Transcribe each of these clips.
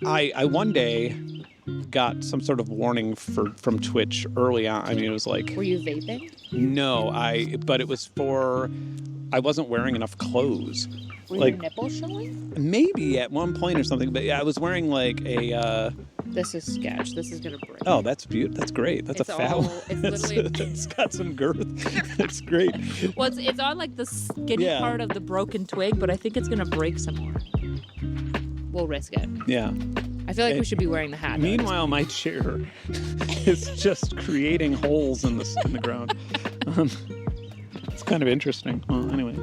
I one day got some sort of warning from Twitch early on. I mean, it was like... Were you vaping? No, but it was for... I wasn't wearing enough clothes. Were like, your nipples showing? Maybe at one point or something, but yeah, I was wearing like a... This is sketch. This is gonna break. Oh, that's beautiful. That's great. That's it's a fat one. It's literally... It's got some girth. It's great. Well, it's on like the skinny part of the broken twig, but I think it's gonna break some more. We'll risk it. Yeah. I feel like we should be wearing the hat. Meanwhile, my chair is just creating holes in the ground. It's kind of interesting. Well, anyway,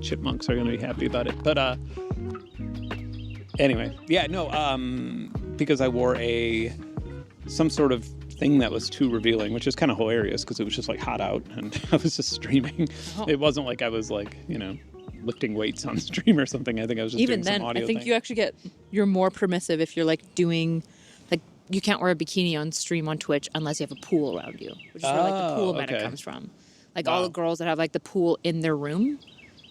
chipmunks are going to be happy about it. But anyway, yeah, no, because I wore some sort of thing that was too revealing, which is kind of hilarious because it was just like hot out and I was just streaming. Oh. It wasn't like I was like, lifting weights on stream or something. I think I was just doing some audio I think thing. you actually you're more permissive if you're like doing, like you can't wear a bikini on stream on Twitch unless you have a pool around you, which is where like the pool meta comes from. Like all the girls that have like the pool in their room,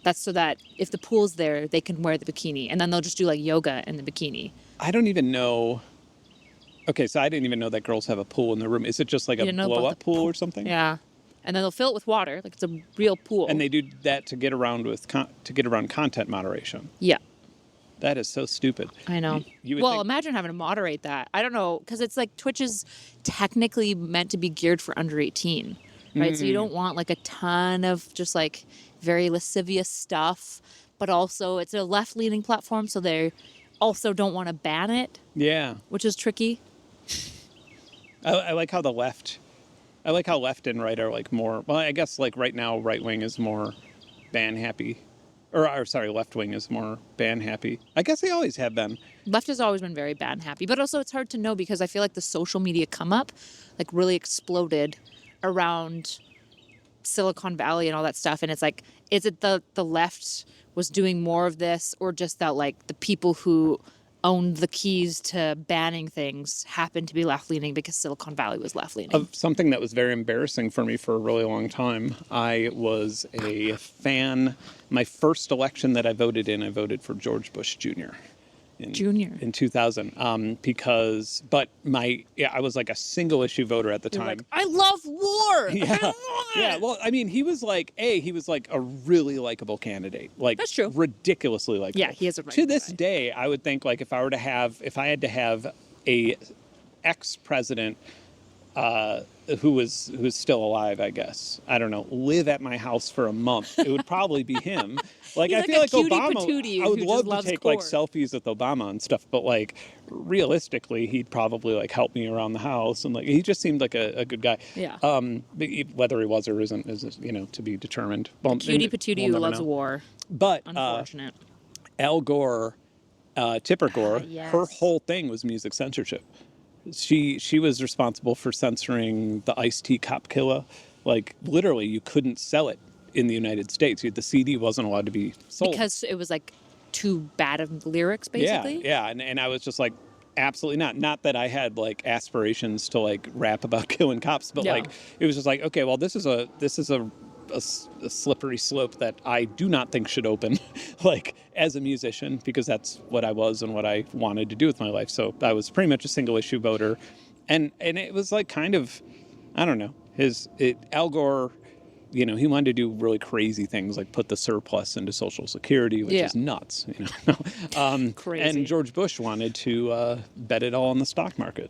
that's so that if the pool's there, they can wear the bikini and then they'll just do like yoga in the bikini. I don't even know. Okay, so I didn't even know that girls have a pool in their room. Is it just like a blow-up pool or something? Yeah. And then they'll fill it with water, like it's a real pool. And they do that to get around content moderation. Yeah. That is so stupid. I know. Imagine having to moderate that. I don't know, because it's like Twitch is technically meant to be geared for under 18, right? Mm-hmm. So you don't want like a ton of just like very lascivious stuff, but also it's a left-leaning platform, so they also don't want to ban it. Yeah. Which is tricky. I like how left and right are like more, well, I guess like right now, right wing is more ban happy. Or sorry, left wing is more ban happy. I guess they always have been. Left has always been very ban happy, but also it's hard to know because I feel like the social media come up like really exploded around Silicon Valley and all that stuff. And it's like, is it the left was doing more of this or just that like the people who owned the keys to banning things happened to be left-leaning because Silicon Valley was left-leaning. Of something that was very embarrassing for me for a really long time. I was a fan. My first election that I voted for George Bush Jr. in 2000. I was like a single issue voter at the time. Like, I love war. Yeah. I love it. Yeah. Well, I mean, he was like a really likable candidate. Like, that's true. Ridiculously likable. Yeah, he is a right To this day, I would think like if I had to have a ex-president who's still alive, I guess, I don't know, live at my house for a month, it would probably be him. Like, I feel like Obama, I would love to take like selfies with Obama and stuff, but like realistically, he'd probably like help me around the house and like he just seemed like a good guy. Yeah. Whether he was or isn't is to be determined. Well, cutie patootie who loves war. But unfortunate. Al Gore, Tipper Gore, yes. Her whole thing was music censorship. She was responsible for censoring the Ice-T Cop Killer. Like literally, you couldn't sell it in the United States. The CD wasn't allowed to be sold because it was like too bad of lyrics, basically. Yeah, and I was just like, absolutely not. Not that I had like aspirations to like rap about killing cops, but like it was just like, okay, well, this is a slippery slope that I do not think should open, like as a musician, because that's what I was and what I wanted to do with my life. So I was pretty much a single issue voter, and it was like kind of, I don't know, Al Gore. He wanted to do really crazy things like put the surplus into Social Security, which is nuts. Crazy. And George Bush wanted to bet it all on the stock market.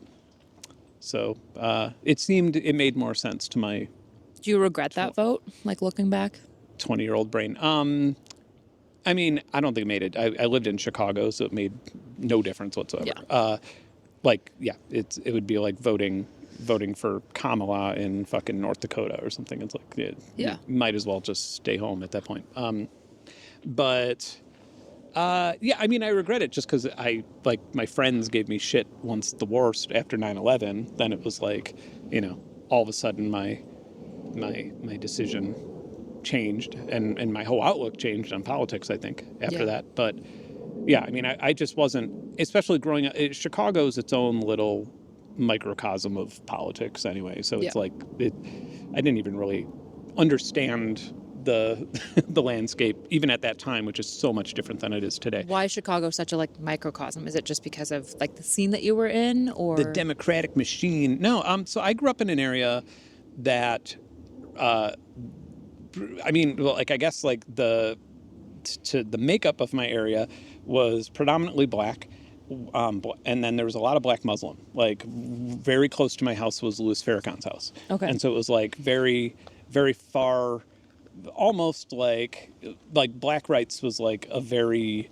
So it made more sense to my. Do you regret that vote? Like looking back, 20-year-old brain. I mean, I don't think it made it. I lived in Chicago, so it made no difference whatsoever. Yeah. It would be like voting for Kamala in fucking North Dakota or something. It's like, you might as well just stay home at that point. I mean, I regret it just because my friends gave me shit once the war after 9/11. Then it was like, all of a sudden my decision changed and my whole outlook changed on politics, I think, after that. But yeah, I mean, I just wasn't, especially growing up, Chicago's its own little microcosm of politics anyway. So it's like, I didn't even really understand the the landscape, even at that time, which is so much different than it is today. Why is Chicago such a like microcosm? Is it just because of like the scene that you were in, or The democratic machine. No, so I grew up in an area that, I mean, well, like I guess like the makeup of my area was predominantly black, and then there was a lot of black Muslim. Like very close to my house was Louis Farrakhan's house. Okay. And so it was like very, very far, almost like black rights was like a very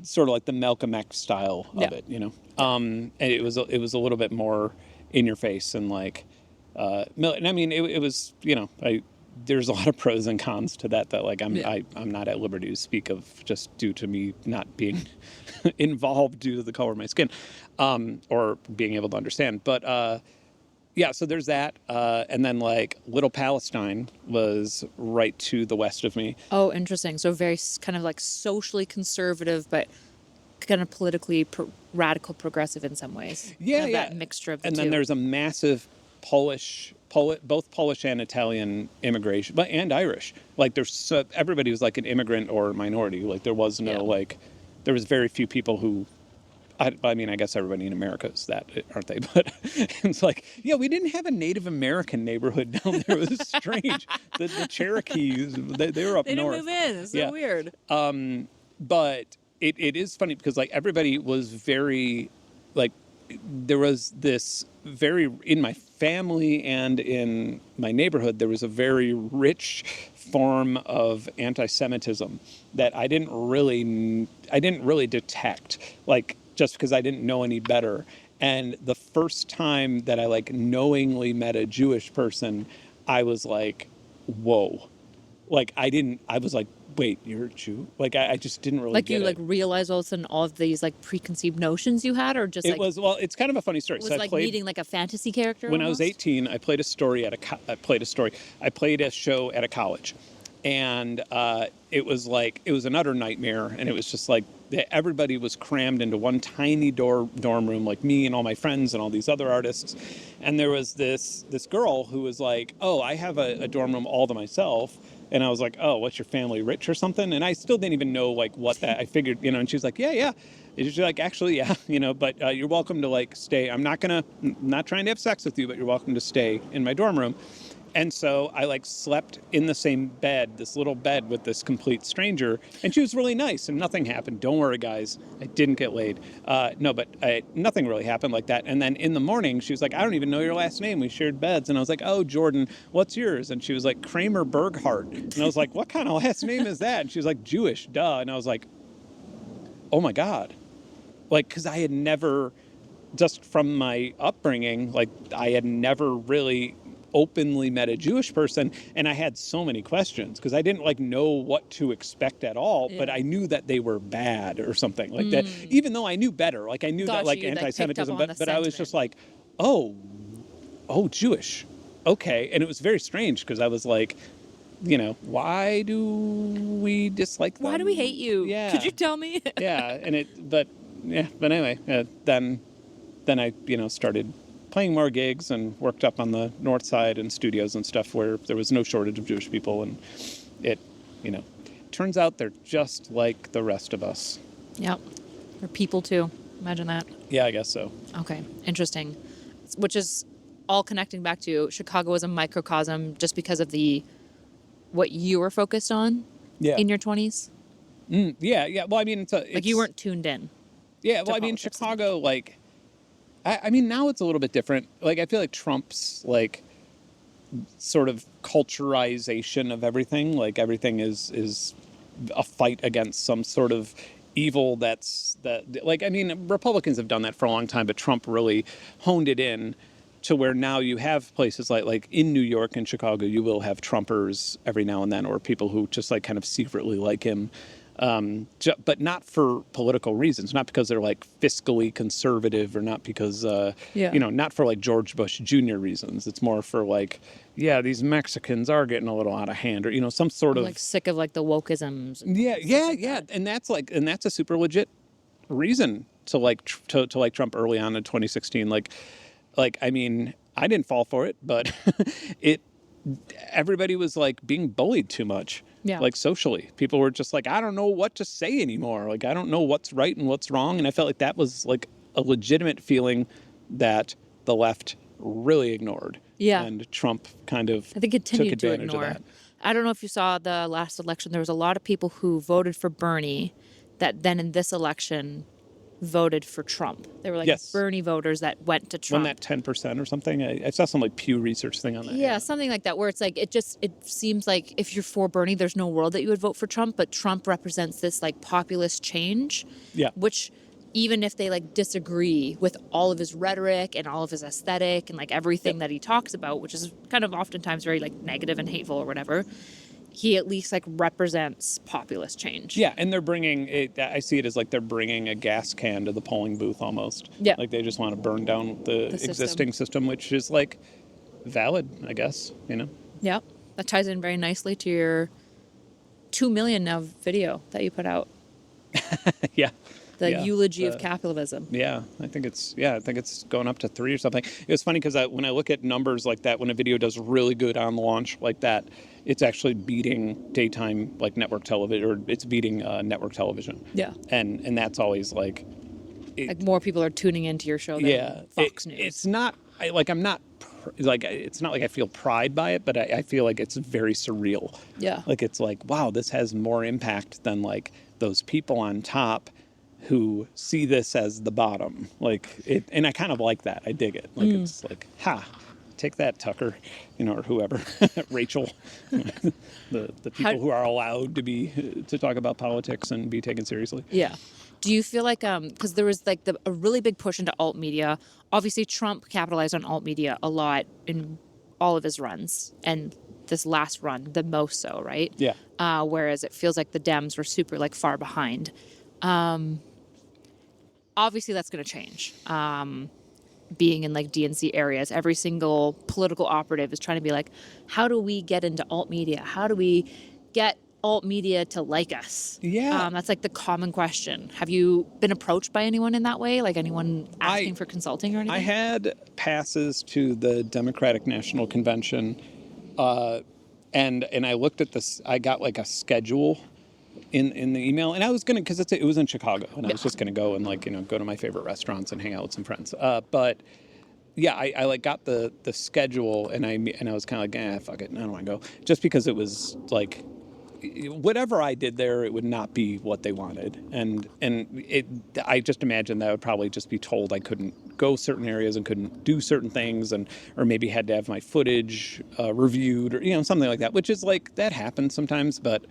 sort of like the Malcolm X style of it, you know. And it was a little bit more in your face and like, and I mean it was, you know, there's a lot of pros and cons to that like I'm not at liberty to speak of just due to me not being involved due to the color of my skin, or being able to understand. But yeah, so there's that, and then like Little Palestine was right to the west of me. Oh, interesting. So very kind of like socially conservative, but kind of politically radical progressive in some ways. Yeah, kind of yeah. That mixture of the and two. then there's a massive both Polish and Italian immigration, but and Irish. Like everybody was like an immigrant or minority. Like there was no like, there was very few people who. I mean, I guess everybody in America is that, aren't they? But it's like, yeah, we didn't have a Native American neighborhood down there. It was strange. The Cherokees, they were up they north. didn't move in. It's so weird. But it is funny because like everybody was very, like, there was this very, in my family and in my neighborhood, there was a very rich form of anti-Semitism that I didn't really detect, like, just because I didn't know any better. And the first time that I like knowingly met a Jewish person, I was like, whoa. Like I was like, wait, you're a Jew? Like I just didn't really like get you it. like realize all of a sudden all of these like preconceived notions you had, or just It was, well, it's kind of a funny story. it was So like meeting like a fantasy character. when almost? I was 18, I played a show at a college, and it was an utter nightmare, and it was just like everybody was crammed into one tiny dorm room, like me and all my friends and all these other artists, and there was this girl who was like, oh, I have a dorm room all to myself. And I was like, oh, what's your family, rich or something? And I still didn't even know like what that, I figured, you know, and she was like, yeah. And she's like, actually, yeah, you know, but you're welcome to like stay. I'm not trying to have sex with you, but you're welcome to stay in my dorm room. And so I like slept in the same bed, this little bed with this complete stranger. And she was really nice and nothing happened. Don't worry, guys. I didn't get laid. Nothing really happened like that. And then in the morning, she was like, I don't even know your last name. We shared beds. And I was like, oh, Jordan, what's yours? And she was like, Kramer Berghardt. And I was like, what kind of last name is that? And she was like, Jewish, duh. And I was like, oh my God. Like, because I had never, just from my upbringing, like I had never really openly met a Jewish person, and I had so many questions because I didn't like know what to expect at all, but I knew that they were bad or something like that, even though I knew better. Like I knew that like anti-Semitism, but I was just like, oh, Jewish. Okay. And it was very strange because I was like, you know, why do we dislike them? Why do we hate you? Yeah. Could you tell me? Yeah. But anyway, then I, you know, started playing more gigs and worked up on the north side in studios and stuff where there was no shortage of Jewish people. And it, you know, turns out they're just like the rest of us. Yep. Or people too. Imagine that. Yeah, I guess so. Okay. Interesting. Which is all connecting back to Chicago as a microcosm just because of what you were focused on in your 20s. Yeah. Well, I mean, like you weren't tuned in. Yeah. Well, I mean, Chicago, like, I mean, now it's a little bit different. Like, I feel like Trump's, like, sort of culturization of everything, like, everything is a fight against some sort of evil like, I mean, Republicans have done that for a long time, but Trump really honed it in to where now you have places like in New York and Chicago, you will have Trumpers every now and then, or people who just, like, kind of secretly like him. But not for political reasons, not because they're like fiscally conservative or not because, you know, not for like George Bush Jr. reasons. It's more for like, yeah, these Mexicans are getting a little out of hand or, you know, some sort of like sick of like the wokeisms. Yeah. And that's a super legit reason to like Trump early on in 2016. Like, I mean, I didn't fall for it, but everybody was like being bullied too much. Yeah. Like socially, people were just like, I don't know what to say anymore. Like, I don't know what's right and what's wrong. And I felt like that was like a legitimate feeling that the left really ignored. Yeah. And Trump kind of I think took continued to advantage ignore. of that. I don't know if you saw the last election. There was a lot of people who voted for Bernie that then in this election voted for Trump. They were like Yes. Bernie voters that went to Trump. Wasn't that 10% or something? I saw some like Pew Research thing on that. Yeah, something like that, where it's like, it seems like if you're for Bernie, there's no world that you would vote for Trump, but Trump represents this like populist change. Yeah. Which, even if they like disagree with all of his rhetoric and all of his aesthetic and like everything that he talks about, which is kind of oftentimes very like negative and hateful or whatever, he at least like represents populist change. Yeah, and they're bringing it. I see it as like they're bringing a gas can to the polling booth almost. Yeah. Like they just want to burn down the existing system, which is like valid, I guess. You know. Yeah, that ties in very nicely to your 2 million now video that you put out. Yeah. The Yeah, eulogy of capitalism. Yeah, I think it's going up to 3 or something. It was funny because when I look at numbers like that, when a video does really good on launch like that, it's actually beating daytime like network television, or it's beating network television. Yeah. And that's always like more people are tuning into your show than Fox News. It's not I'm not like, it's not like I feel pride by it, but I feel like it's very surreal. Yeah. Like it's like, wow, this has more impact than like those people on top who see this as the bottom. Like it, and I kind of like that. I dig it. Like it's like, take that, Tucker, or whoever, Rachel, the people who are allowed to talk about politics and be taken seriously. Yeah. Do you feel like, because there was like a really big push into alt media. Obviously, Trump capitalized on alt media a lot in all of his runs, and this last run, the most so, right? Yeah. Whereas it feels like the Dems were super like far behind. Obviously, that's going to change. Being in like DNC areas, every single political operative is trying to be like, how do we get into alt media? How do we get alt media to like us? Yeah. That's like the common question. Have you been approached by anyone in that way? Like anyone asking for consulting or anything? I had passes to the Democratic National Convention, and I looked at this. I got like a schedule in the email, and I was gonna, because it was in Chicago, and I was just gonna go and like go to my favorite restaurants and hang out with some friends. But yeah, I like got the schedule, and I was kind of like, fuck it, I don't want to go, just because it was like, whatever I did there, it would not be what they wanted, and I just imagine that I would probably just be told I couldn't go certain areas and couldn't do certain things, or maybe had to have my footage reviewed, or something like that, which is like, that happens sometimes, but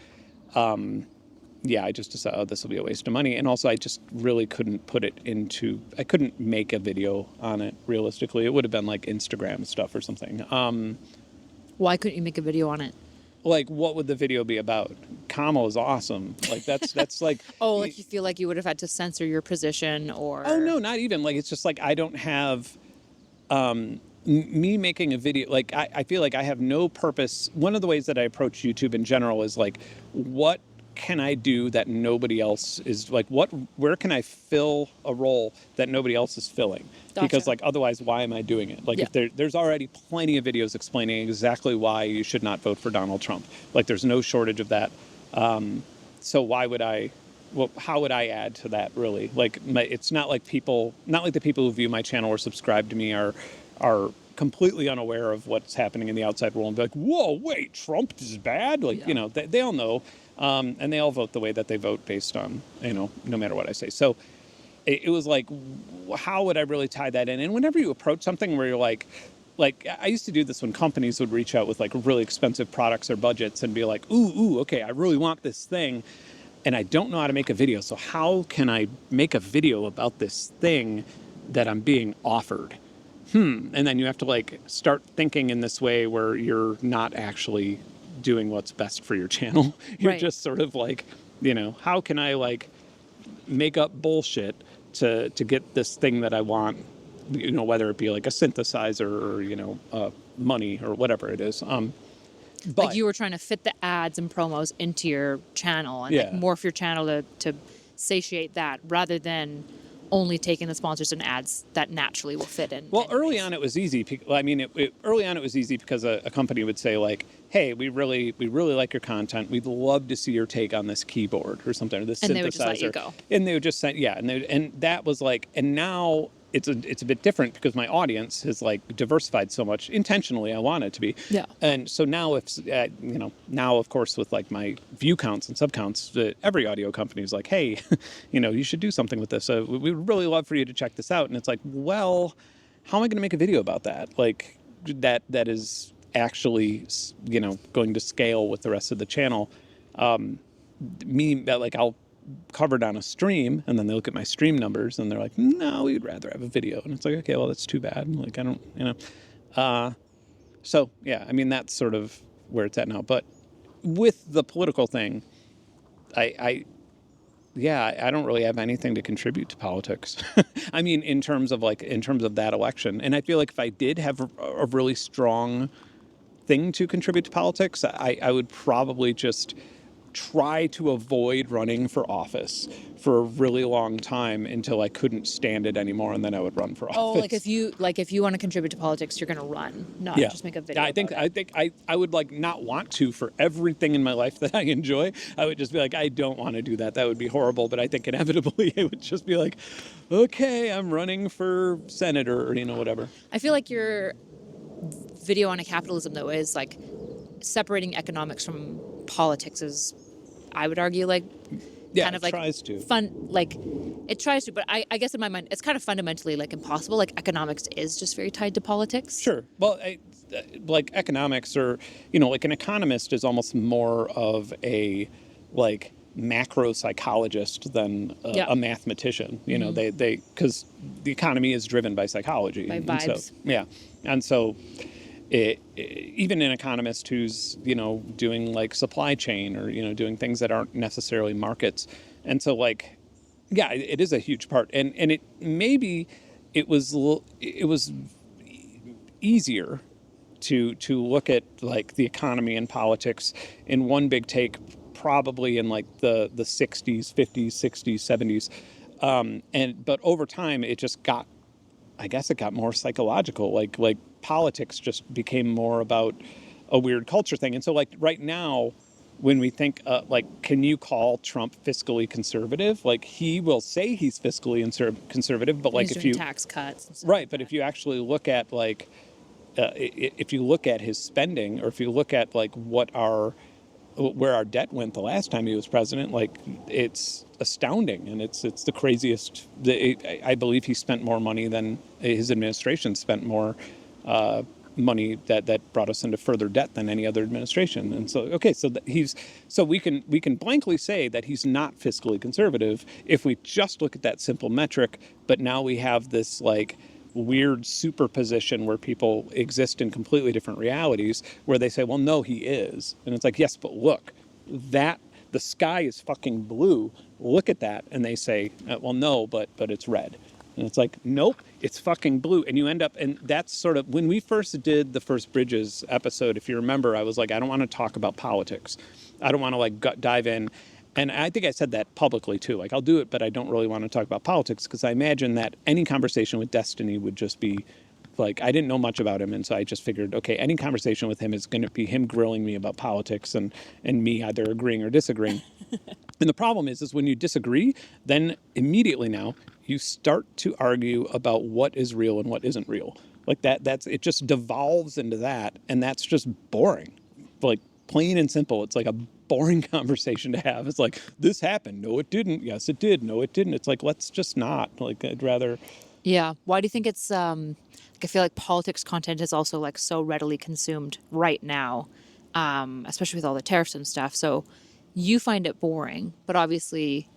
yeah, I just decided, oh, this will be a waste of money. And also I just really couldn't I couldn't make a video on it realistically. It would have been like Instagram stuff or something. Why couldn't you make a video on it? Like, what would the video be about? Kamala is awesome. Like, that's like... Oh, like you feel like you would have had to censor your position or... Oh, no, not even. Like, it's just like, I don't have... me making a video, like, I feel like I have no purpose. One of the ways that I approach YouTube in general is like, what can I do that nobody else is, like, where can I fill a role that nobody else is filling? Gotcha. Because like, otherwise, why am I doing it? Like, if there's already plenty of videos explaining exactly why you should not vote for Donald Trump. Like, there's no shortage of that. So why would how would I add to that, really? Like, it's not like the people who view my channel or subscribe to me are completely unaware of what's happening in the outside world and be like, whoa, wait, Trump is bad? Like, they all know. And they all vote the way that they vote based on, no matter what I say. So it was like, how would I really tie that in? And whenever you approach something where you're like I used to do this when companies would reach out with like really expensive products or budgets and be like, ooh, okay, I really want this thing, and I don't know how to make a video. So how can I make a video about this thing that I'm being offered? And then you have to like start thinking in this way where you're not actually doing what's best for your channel. You're just sort of like, how can I like make up bullshit to get this thing that I want, whether it be like a synthesizer or, money or whatever it is. But like you were trying to fit the ads and promos into your channel and like morph your channel to satiate that rather than only taking the sponsors and ads that naturally will fit in. Well, early anyways. on it was easy. I mean, early on it was easy because a company would say like, "Hey, we really like your content. We'd love to see your take on this keyboard or something, or this synthesizer." And they would just let you go. And they would just say, "Yeah," and that was like, and now it's a bit different because my audience has like diversified so much intentionally. I want it to be. Yeah. And so now if now of course with like my view counts and sub counts, every audio company is like, hey, you should do something with this. So we would really love for you to check this out. And it's like, well, how am I going to make a video about that? Like that is actually going to scale with the rest of the channel. I'll cover it on a stream, and then they look at my stream numbers and they're like, no, we'd rather have a video. And it's like, okay, well, that's too bad. Like, I don't. So yeah, I mean, that's sort of where it's at now. But with the political thing, I don't really have anything to contribute to politics. I mean, in terms of that election. And I feel like if I did have a really strong thing to contribute to politics, I would probably just try to avoid running for office for a really long time until I couldn't stand it anymore, and then I would run for office. Oh, if you want to contribute to politics, you're going to run, not just make a video. I think I would like not want to for everything in my life that I enjoy. I would just be like, I don't want to do that. That would be horrible. But I think inevitably it would just be like, okay, I'm running for senator or whatever. I feel like your video on a capitalism though is like separating economics from politics is, I would argue, like kind of like tries to fun, like it tries to, but I guess in my mind it's kind of fundamentally like impossible. Like economics is just very tied to politics. Sure. Well, like economics, or like an economist is almost more of a like macro psychologist than a mathematician. They because the economy is driven by psychology, by vibes. And so even an economist who's doing like supply chain or doing things that aren't necessarily markets, and so like it is a huge part, and it was easier to look at like the economy and politics in one big take, probably in like the 60s, 50s, 60s, 70s, but over time it just got, I guess it got more psychological. Like politics just became more about a weird culture thing. And so like right now, when we think like, can you call Trump fiscally conservative? Like he will say he's fiscally conservative, but like he's if doing you tax cuts and stuff right, like but that. if you actually look at like if you look at his spending, or if you look at like where our debt went the last time he was president, like it's astounding, and it's the craziest. I believe he spent more money than his administration spent more money that brought us into further debt than any other administration. And so so we can blankly say that he's not fiscally conservative if we just look at that simple metric. But now we have this like weird superposition where people exist in completely different realities, where they say, well, no, he is. And it's like, yes, but look, that the sky is fucking blue. Look at that. And they say, well, no, but it's red. And it's like, nope, it's fucking blue. And you end up, and that's sort of, when we first did the first Bridges episode, if you remember, I was like, I don't want to talk about politics. I don't want to like dive in. And I think I said that publicly too. Like, I'll do it, but I don't really want to talk about politics, because I imagine that any conversation with Destiny would just be like, I didn't know much about him. And so I just figured, okay, any conversation with him is going to be him grilling me about politics and me either agreeing or disagreeing. And the problem is when you disagree, then immediately now you start to argue about what is real and what isn't real. Like it just devolves into that. And that's just boring. Like, plain and simple. It's like a boring conversation to have. It's like, this happened. No, it didn't. Yes, it did. No, it didn't. It's like, let's just not. Like, I'd rather. Yeah. Why do you think it's, I feel like politics content is also like so readily consumed right now, especially with all the tariffs and stuff. So you find it boring, but obviously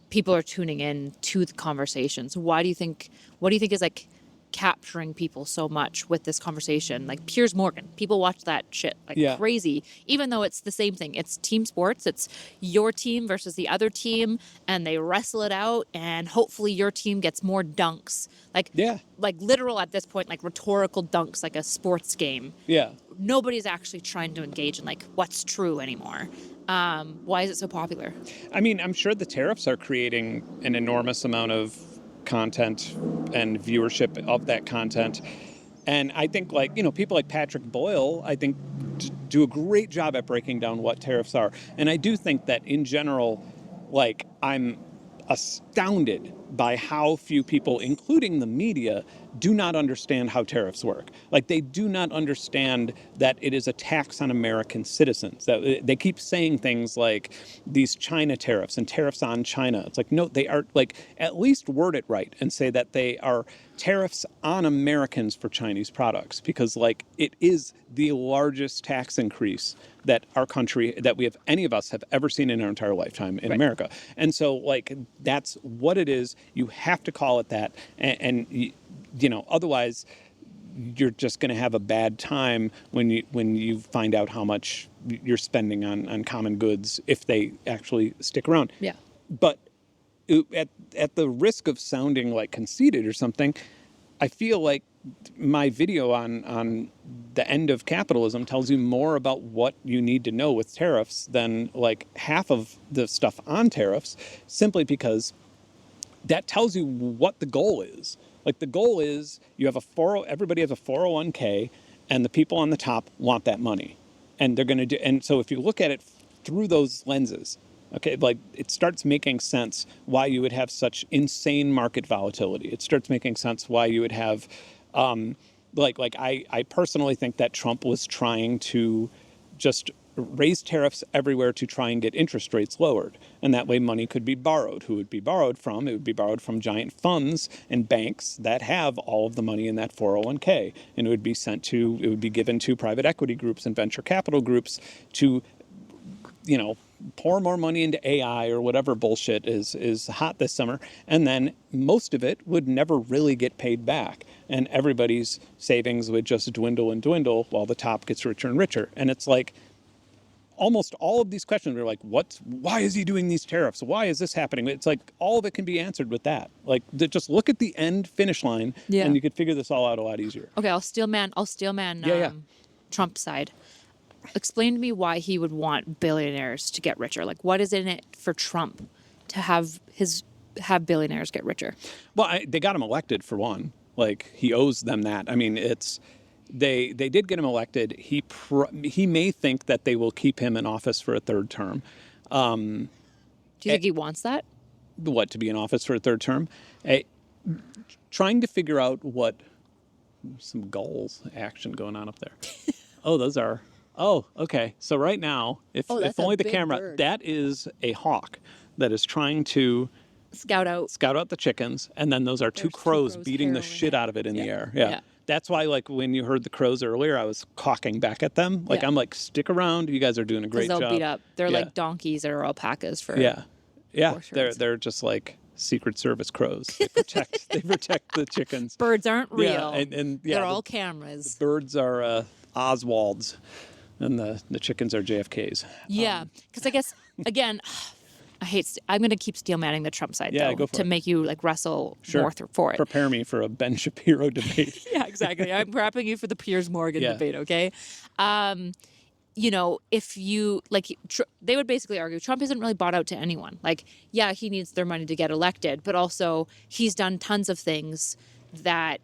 people are tuning in to the conversations. What do you think is like capturing people so much with this conversation? Like Piers Morgan, people watch that shit like crazy, even though it's the same thing. It's team sports. It's your team versus the other team, and they wrestle it out, and hopefully your team gets more dunks. Like literal at this point, like rhetorical dunks, like a sports game. Yeah. Nobody's actually trying to engage in like what's true anymore. Why is it so popular? I mean, I'm sure the tariffs are creating an enormous amount of content and viewership of that content. And I think, like, people like Patrick Boyle, I think, do a great job at breaking down what tariffs are. And I do think that in general, like, I'm astounded by how few people, including the media, do not understand how tariffs work. Like, they do not understand that it is a tax on American citizens. That they keep saying things like these China tariffs and tariffs on China. It's like, no, they are, like, at least word it right and say that they are tariffs on Americans for Chinese products, because, like, it is the largest tax increase that our country, that we have, any of us have ever seen in our entire lifetime in America. And so, like, that's what it is. You have to call it that. And otherwise you're just going to have a bad time when you find out how much you're spending on common goods if they actually stick around. Yeah. But at the risk of sounding like conceited or something, I feel like my video on the end of capitalism tells you more about what you need to know with tariffs than like half of the stuff on tariffs, simply because that tells you what the goal is. Like, the goal is you have everybody has a 401k, and the people on the top want that money, and they're going to do. And so if you look at it through those lenses, okay, like, it starts making sense why you would have such insane market volatility. It starts making sense why you would have, I personally think that Trump was trying to just raise tariffs everywhere to try and get interest rates lowered. And that way money could be borrowed. Who would be borrowed from? It would be borrowed from giant funds and banks that have all of the money in that 401k. And it would be given to private equity groups and venture capital groups to, pour more money into AI or whatever bullshit is hot this summer. And then most of it would never really get paid back. And everybody's savings would just dwindle and dwindle while the top gets richer and richer. And it's like, almost all of these questions are like, why is he doing these tariffs? Why is this happening? It's like, all of it can be answered with that. Like, just look at the end finish line, and you could figure this all out a lot easier. Okay, I'll steelman Trump's side. Explain to me why he would want billionaires to get richer. Like, what is in it for Trump to have billionaires get richer? Well, they got him elected, for one. Like, he owes them that. I mean, They did get him elected. He may think that they will keep him in office for a third term. Do you think he wants that? What, to be in office for a third term? Trying to figure out some goals action going on up there. Okay. So right now, if only the camera, bird. That is a hawk that is trying to scout out the chickens, and then those are two crows beating the shit out of it in the air. Yeah. That's why, like, when you heard the crows earlier, I was cawking back at them. Like, I'm like, stick around. You guys are doing a great job. They'll beat up. They're like donkeys or alpacas for. Yeah. They're just like Secret Service crows. They protect the chickens. Birds aren't real. Yeah, and they're all cameras. The birds are Oswalds, and the chickens are JFKs. Yeah, because I guess again. I'm going to keep steel manning the Trump side, though, go for to it. make you like wrestle more for it. Prepare me for a Ben Shapiro debate. Yeah, exactly. I'm prepping you for the Piers Morgan debate, okay? If you, they would basically argue Trump isn't really bought out to anyone. Like, yeah, he needs their money to get elected, but also he's done tons of things that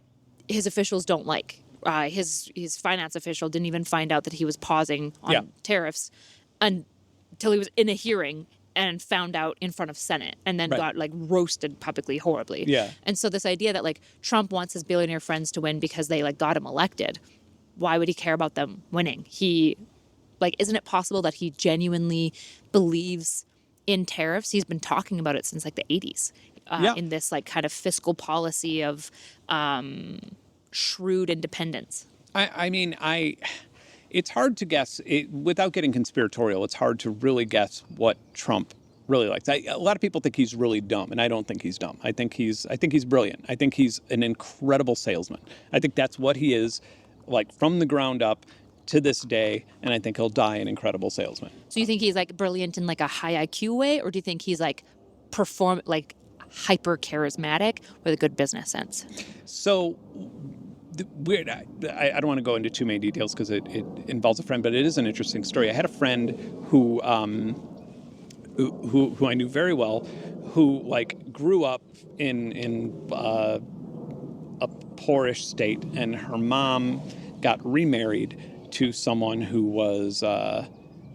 his officials don't like. His finance official didn't even find out that he was pausing on tariffs until he was in a hearing and found out in front of Senate, and then got like roasted publicly horribly. Yeah. And so this idea that like Trump wants his billionaire friends to win because they like got him elected, why would he care about them winning? Isn't it possible that he genuinely believes in tariffs? He's been talking about it since like the 80s in this like kind of fiscal policy of shrewd independence. It's hard to guess without getting conspiratorial. It's hard to really guess what Trump really likes. A lot of people think he's really dumb, and I don't think he's dumb. I think he's brilliant. I think he's an incredible salesman. I think that's what he is, like, from the ground up to this day, and I think he'll die an incredible salesman. So you think he's like brilliant in like a high IQ way, or do you think he's like hyper charismatic with a good business sense? So weird. I don't want to go into too many details because it involves a friend, but it is an interesting story. I had a friend who I knew very well, who like grew up in a poorish state, and her mom got remarried to someone who was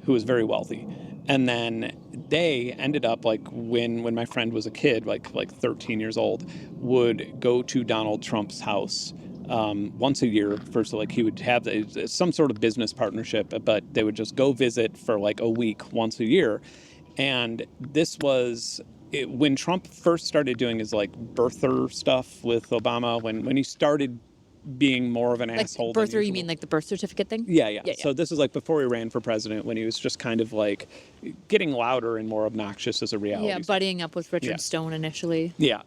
very wealthy, and then they ended up like when my friend was a kid, like 13 years old, would go to Donald Trump's house once a year. First, like he would have some sort of business partnership, but they would just go visit for like a week once a year. And this was when Trump first started doing his like birther stuff with Obama, when he started being more of an Like asshole. birther, you mean like the birth certificate thing? Yeah. So this is like before he ran for president, when he was just kind of like getting louder and more obnoxious as a reality. Yeah, buddying up with Richard Stone initially. Yeah.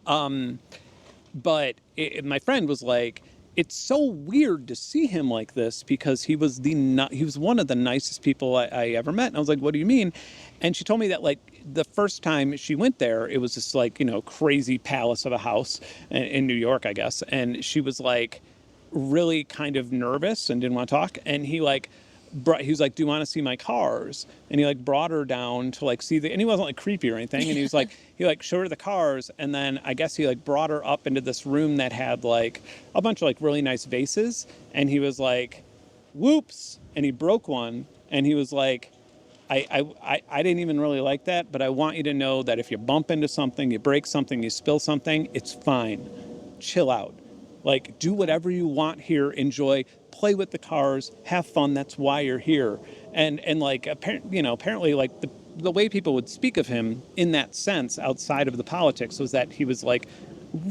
But my friend was like, it's so weird to see him like this because he was one of the nicest people I ever met. And I was like, what do you mean? And she told me that like the first time she went there, it was this like, crazy palace of a house in New York, I guess. And she was like really kind of nervous and didn't want to talk. And he was like, do you want to see my cars? And he like brought her down to like see and he wasn't like creepy or anything. And he was like, he like showed her the cars. And then I guess he like brought her up into this room that had like a bunch of like really nice vases. And he was like, whoops. And he broke one. And he was like, I didn't even really like that, but I want you to know that if you bump into something, you break something, you spill something, it's fine. Chill out. Like, do whatever you want here, enjoy, play with the cars, have fun. That's why you're here. And like, apparently, like the way people would speak of him in that sense, outside of the politics, was that he was like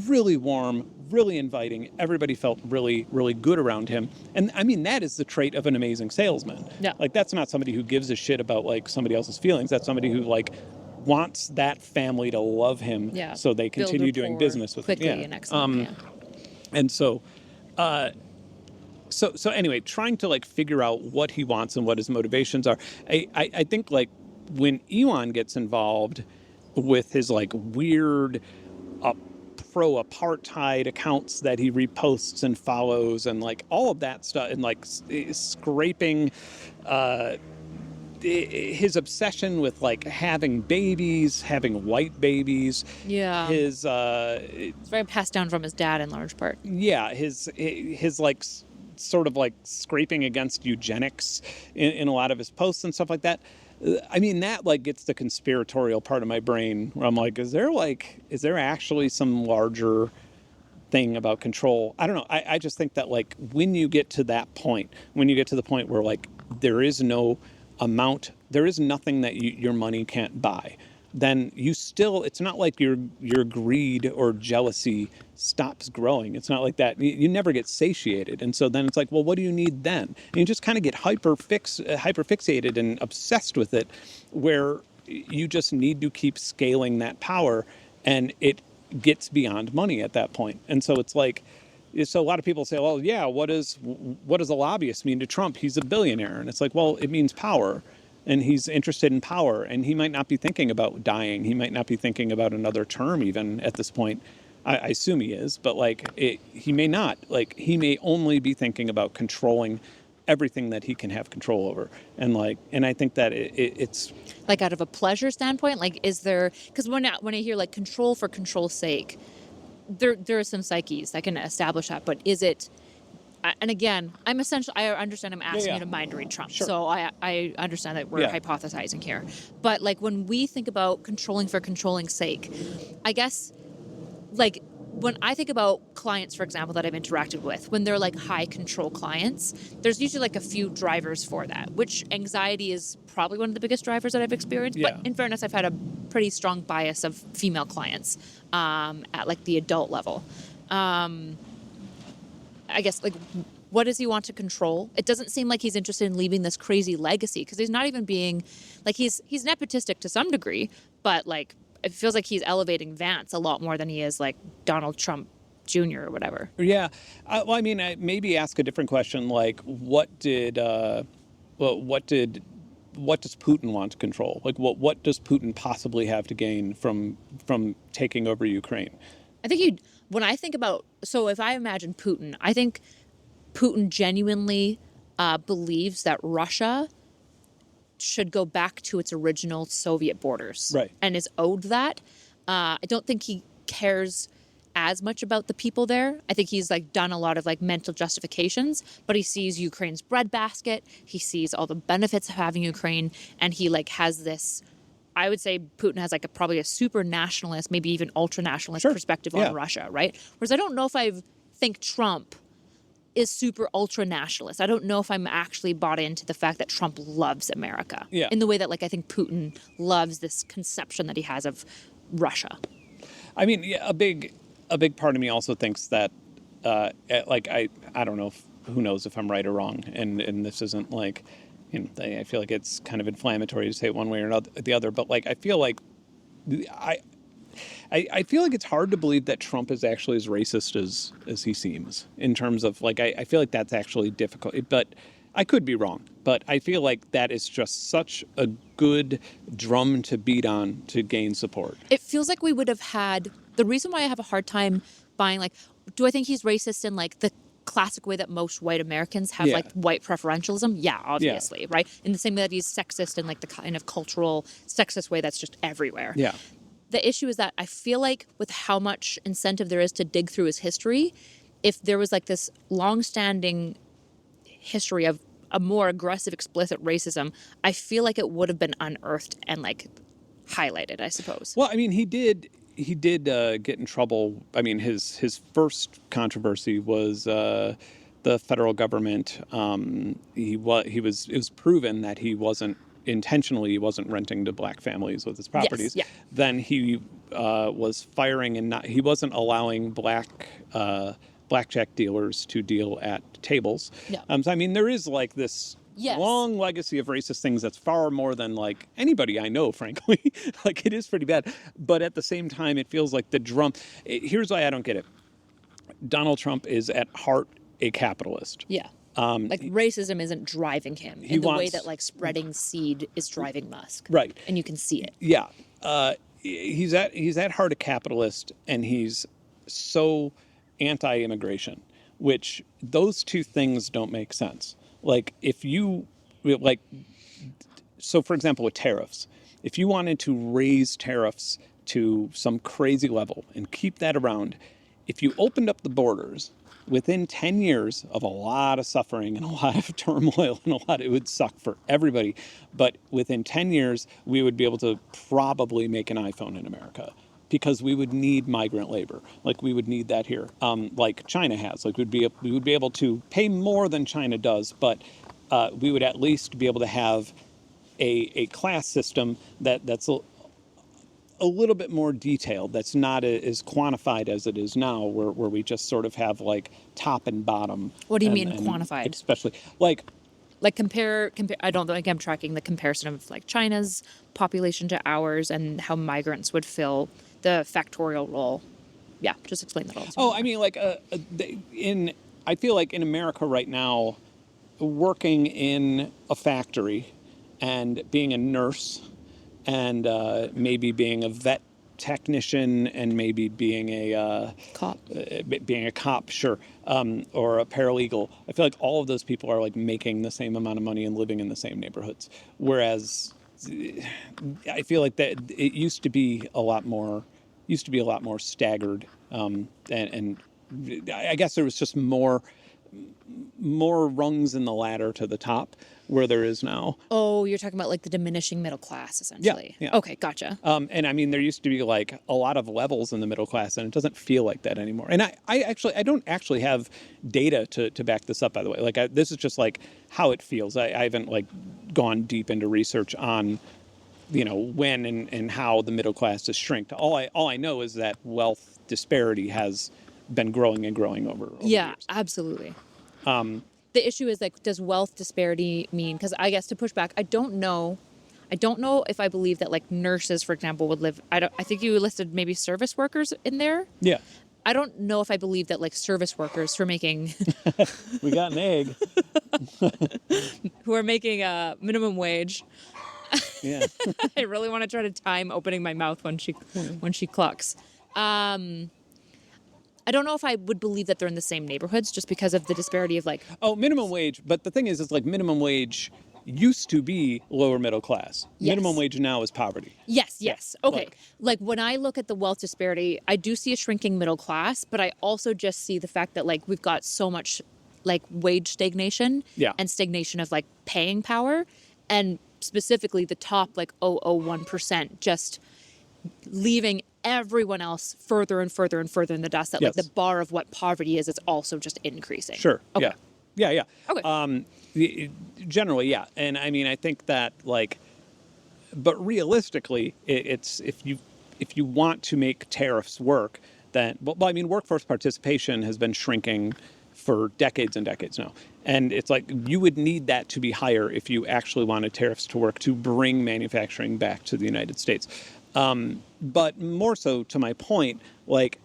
really warm, really inviting. Everybody felt really, really good around him. And I mean, that is the trait of an amazing salesman. Yeah. Like, that's not somebody who gives a shit about like somebody else's feelings. That's somebody who like wants that family to love him, so they continue doing business with him. Quickly and excellent. And so anyway, trying to like figure out what he wants and what his motivations are. I think like when Elon gets involved with his like weird pro-apartheid accounts that he reposts and follows and like all of that stuff, and like scraping his obsession with like having babies, having white babies. Yeah. It's very passed down from his dad in large part. Yeah, his like sort of like scraping against eugenics in a lot of his posts and stuff like that. I mean, that like gets the conspiratorial part of my brain where I'm like, is there actually some larger thing about control? I don't know. I just think that like when you get to that point, where like there is nothing that your money can't buy, then it's not like your greed or jealousy stops growing. It's not like that. You never get satiated. And so then it's like, well, what do you need then? And you just kind of get hyperfixated and obsessed with it, where you just need to keep scaling that power, and it gets beyond money at that point. And so it's like, so a lot of people say, well, yeah, what does a lobbyist mean to Trump? He's a billionaire. And it's like, well, it means power. And he's interested in power, and he might not be thinking about dying. He might not be thinking about another term even at this point. I assume he is, but like he may not. Like he may only be thinking about controlling everything that he can have control over. And I think that it's like out of a pleasure standpoint. Like, is there? Because when I hear like control for control's sake, there are some psyches that can establish that. But is it? And again, I understand I'm asking you to mind read Trump. Sure. So I understand that we're hypothesizing here. But like when we think about controlling for controlling's sake, I guess like when I think about clients, for example, that I've interacted with, when they're like high control clients, there's usually like a few drivers for that, which anxiety is probably one of the biggest drivers that I've experienced. Yeah. But in fairness, I've had a pretty strong bias of female clients at like the adult level. I guess, like, what does he want to control? It doesn't seem like he's interested in leaving this crazy legacy, because he's not even being, like, he's nepotistic to some degree, but, like, it feels like he's elevating Vance a lot more than he is, like, Donald Trump Jr. or whatever. Yeah. Well, I mean, maybe ask a different question, like, what does Putin want to control? Like, what does Putin possibly have to gain from taking over Ukraine? I think when I think about, so if I imagine Putin, I think Putin genuinely believes that Russia should go back to its original Soviet borders, Right. and is owed that. I don't think he cares as much about the people there. I think he's like done a lot of like mental justifications, but he sees Ukraine's breadbasket. He sees all the benefits of having Ukraine, and he like has this. I would say Putin has like probably a super nationalist, maybe even ultra nationalist Sure. perspective Yeah. on Russia, right? Whereas I don't know if I think Trump is super ultra nationalist. I don't know if I'm actually bought into the fact that Trump loves America Yeah. in the way that like I think Putin loves this conception that he has of Russia. I mean, yeah, a big part of me also thinks that, like, I don't know, who knows if I'm right or wrong, and this isn't like, you know, I feel like it's kind of inflammatory to say it one way or the other, but like, I feel like I feel like it's hard to believe that Trump is actually as racist as he seems, in terms of like, I feel like that's actually difficult, but I could be wrong. But I feel like that is just such a good drum to beat on to gain support. It feels like we would have had the reason why I have a hard time buying like, do I think he's racist in like the classic way that most white Americans have Yeah. like white preferentialism? Yeah, obviously, right? In the same way that he's sexist in like the kind of cultural sexist way that's just everywhere. Yeah. The issue is that I feel like with how much incentive there is to dig through his history, if there was like this long-standing history of a more aggressive, explicit racism, I feel like it would have been unearthed and like highlighted, I suppose. Well, I mean, he did get in trouble. I mean, his first controversy was the federal government. It was proven that he wasn't renting to black families with his properties. Yes, yeah. Then he was firing and he wasn't allowing blackjack dealers to deal at tables. Yeah. So I mean, there is like this Yes. long legacy of racist things that's far more than like anybody I know, frankly. Like, it is pretty bad. But at the same time, it feels like the drum. Here's why I don't get it. Donald Trump is at heart a capitalist. Yeah. Like racism isn't driving him in the way that like spreading seed is driving Musk. Right. And you can see it. Yeah. He's at heart a capitalist, and he's so anti-immigration, which those two things don't make sense. Like, if you, like, so for example, with tariffs, if you wanted to raise tariffs to some crazy level and keep that around, if you opened up the borders, within 10 years of a lot of suffering and a lot of turmoil and it would suck for everybody. But within 10 years, we would be able to probably make an iPhone in America, because we would need migrant labor. Like, we would need that here, like China has. Like, we would be able to pay more than China does, but we would at least be able to have a class system that's a little bit more detailed, that's not as quantified as it is now, where we just sort of have like top and bottom. What do you mean quantified? Especially like compare. I don't think I'm tracking the comparison of like China's population to ours and how migrants would fill the factorial role. Yeah, just explain that all. Oh, I mean, like I feel like in America right now, working in a factory and being a nurse and maybe being a vet technician and maybe being a cop, sure, or a paralegal. I feel like all of those people are like making the same amount of money and living in the same neighborhoods. Whereas I feel like that it used to be a lot more staggered, and I guess there was just more rungs in the ladder to the top where there is now. Oh, you're talking about like the diminishing middle class, essentially. Yeah. Okay, gotcha. And I mean, there used to be like a lot of levels in the middle class, and it doesn't feel like that anymore. And I don't actually have data to back this up, by the way. Like, this is just like how it feels. I haven't like gone deep into research on, you know, when and how the middle class has shrinked. All I know is that wealth disparity has been growing and growing over years. Absolutely. The issue is like, does wealth disparity mean? Because I guess to push back, I don't know if I believe that like nurses, for example, would live. I think you listed maybe service workers in there. Yeah. I don't know if I believe that like service workers who are making We got an egg. who are making minimum wage. Yeah. I really want to try to time opening my mouth when she clucks. I don't know if I would believe that they're in the same neighborhoods just because of the disparity of like. Oh, minimum wage. But the thing is like minimum wage used to be lower middle class. Yes. Minimum wage now is poverty. Yes. Yeah, Okay. Like when I look at the wealth disparity, I do see a shrinking middle class, but I also just see the fact that like we've got so much like wage stagnation Yeah. and stagnation of like paying power, and specifically the top like 0.001% just leaving everyone else further and further and further in the dust. That like Yes. the bar of what poverty is also just increasing. Sure. Okay. Yeah. Okay. Generally, yeah. And I mean, I think that like, but realistically, it's if you want to make tariffs work, then well, I mean, workforce participation has been shrinking for decades and decades now. And it's like you would need that to be higher if you actually wanted tariffs to work to bring manufacturing back to the United States. But more so to my point, like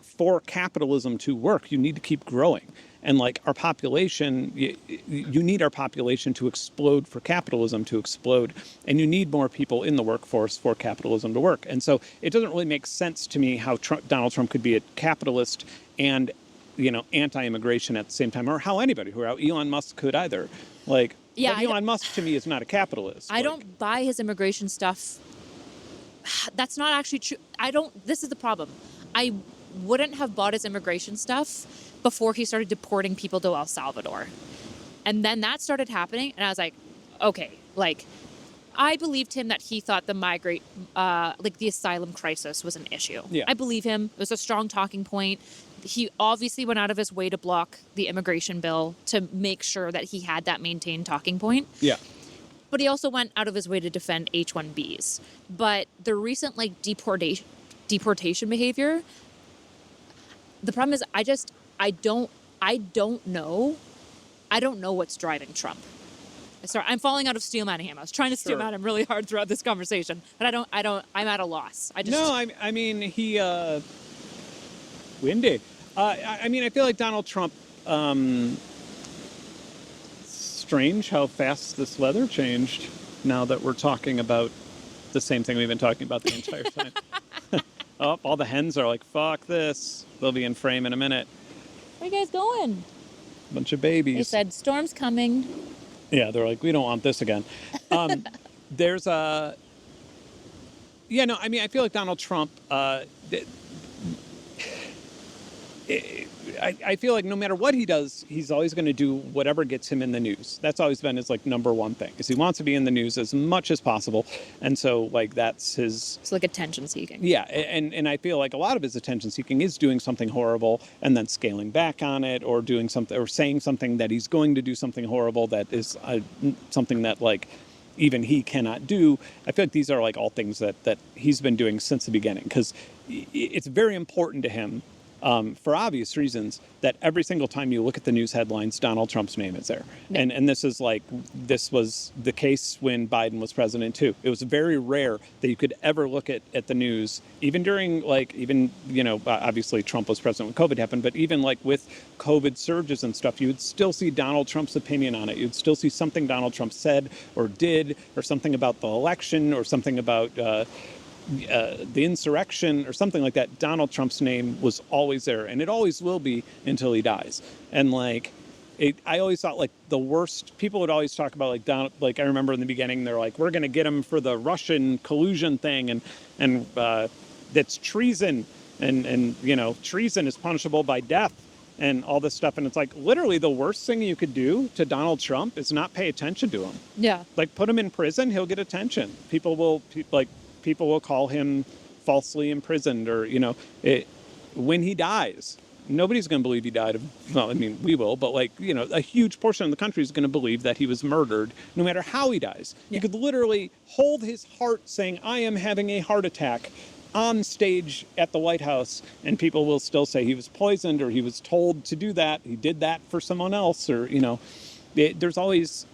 for capitalism to work, you need to keep growing. And like our population, you need our population to explode for capitalism to explode. And you need more people in the workforce for capitalism to work. And so it doesn't really make sense to me how Donald Trump could be a capitalist and, anti-immigration at the same time, or how anybody, how Elon Musk could either. Like, Yeah, but Elon Musk to me is not a capitalist. I don't buy his immigration stuff. That's not actually true. This is the problem. I wouldn't have bought his immigration stuff before he started deporting people to El Salvador. And then that started happening, and I was like, okay, like, I believed him that he thought the the asylum crisis was an issue. Yeah. I believe him. It was a strong talking point. He obviously went out of his way to block the immigration bill to make sure that he had that maintained talking point. Yeah. But he also went out of his way to defend H-1Bs. But the recent like deportation behavior, the problem is I don't know what's driving Trump. Sorry, I'm falling out of steel man him. I was trying to steel man him really hard throughout this conversation, but I'm at a loss. I mean, he, windy. I mean, I feel like Donald Trump, strange how fast this weather changed now that we're talking about the same thing we've been talking about the entire time. Oh, all the hens are like, fuck this. They'll be in frame in a minute. Where are you guys going? Bunch of babies. They said, storm's coming. Yeah, they're like, we don't want this again. There's a... Yeah, no, I mean, I feel like Donald Trump... I feel like no matter what he does, he's always going to do whatever gets him in the news. That's always been his like number one thing, is he wants to be in the news as much as possible. And so like that's his... It's like attention seeking. Yeah, and I feel like a lot of his attention seeking is doing something horrible and then scaling back on it, or doing something, or saying something that he's going to do something horrible that is something that like even he cannot do. I feel like these are like all things that he's been doing since the beginning, because it's very important to him, for obvious reasons, that every single time you look at the news headlines, Donald Trump's name is there. Yeah. And this was the case when Biden was president too. It was very rare that you could ever look at the news, even during obviously Trump was president when COVID happened, but even like with COVID surges and stuff, you would still see Donald Trump's opinion on it. You'd still see something Donald Trump said or did, or something about the election, or something about the insurrection or something like that. Donald Trump's name was always there, and it always will be until he dies. And like, I always thought like the worst, people would always talk about like Donald, like I remember in the beginning, they're like, we're going to get him for the Russian collusion thing. And that's treason, and treason is punishable by death and all this stuff. And it's like, literally the worst thing you could do to Donald Trump is not pay attention to him. Yeah. Like put him in prison, he'll get attention. People will call him falsely imprisoned, or, when he dies, nobody's going to believe he died of, well, I mean, we will, but like, a huge portion of the country is going to believe that he was murdered no matter how he dies. Yeah. You could literally hold his heart saying, I am having a heart attack on stage at the White House, and people will still say he was poisoned, or he was told to do that. He did that for someone else, or, there's always,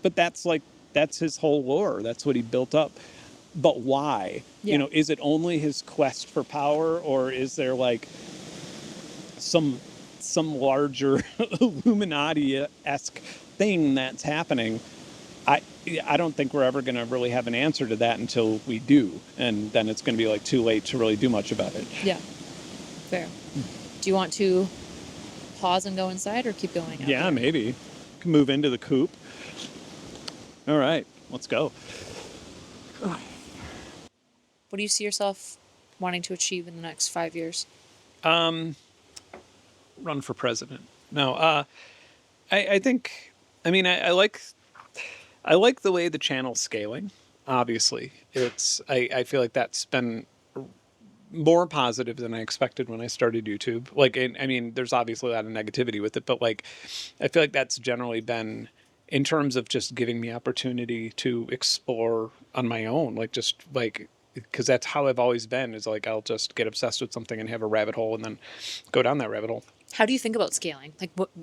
but that's his whole lore. That's what he built up. But why? Yeah. Is it only his quest for power, or is there like some larger Illuminati-esque thing that's happening? I don't think we're ever going to really have an answer to that until we do, and then it's going to be like too late to really do much about it. Yeah, fair. Do Do you want to pause and go inside or keep going out Yeah, here? maybe. Can move into the coop. All right, let's go. What do you see yourself wanting to achieve in the next 5 years? Run for president. No, I think, I mean, I like the way the channel's scaling. Obviously, I feel like that's been more positive than I expected when I started YouTube. Like, I mean, there's obviously a lot of negativity with it, but like, I feel like that's generally been in terms of just giving me opportunity to explore on my own, like just like, because that's how I've always been, is like I'll just get obsessed with something and have a rabbit hole and then go down that rabbit hole. How do you think about scaling?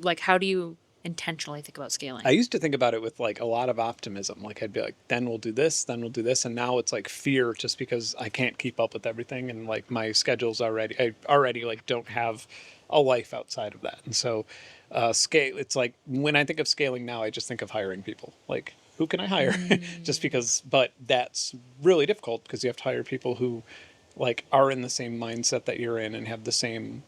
Like how do you intentionally think about scaling? I used to think about it with like a lot of optimism. Like I'd be like, then we'll do this, then we'll do this, and now it's like fear, just because I can't keep up with everything, and like my schedule's I already like don't have a life outside of that, and so scale. It's like when I think of scaling now, I just think of hiring people. Like who can I hire? Just because, but that's really difficult because you have to hire people who like are in the same mindset that you're in and have the same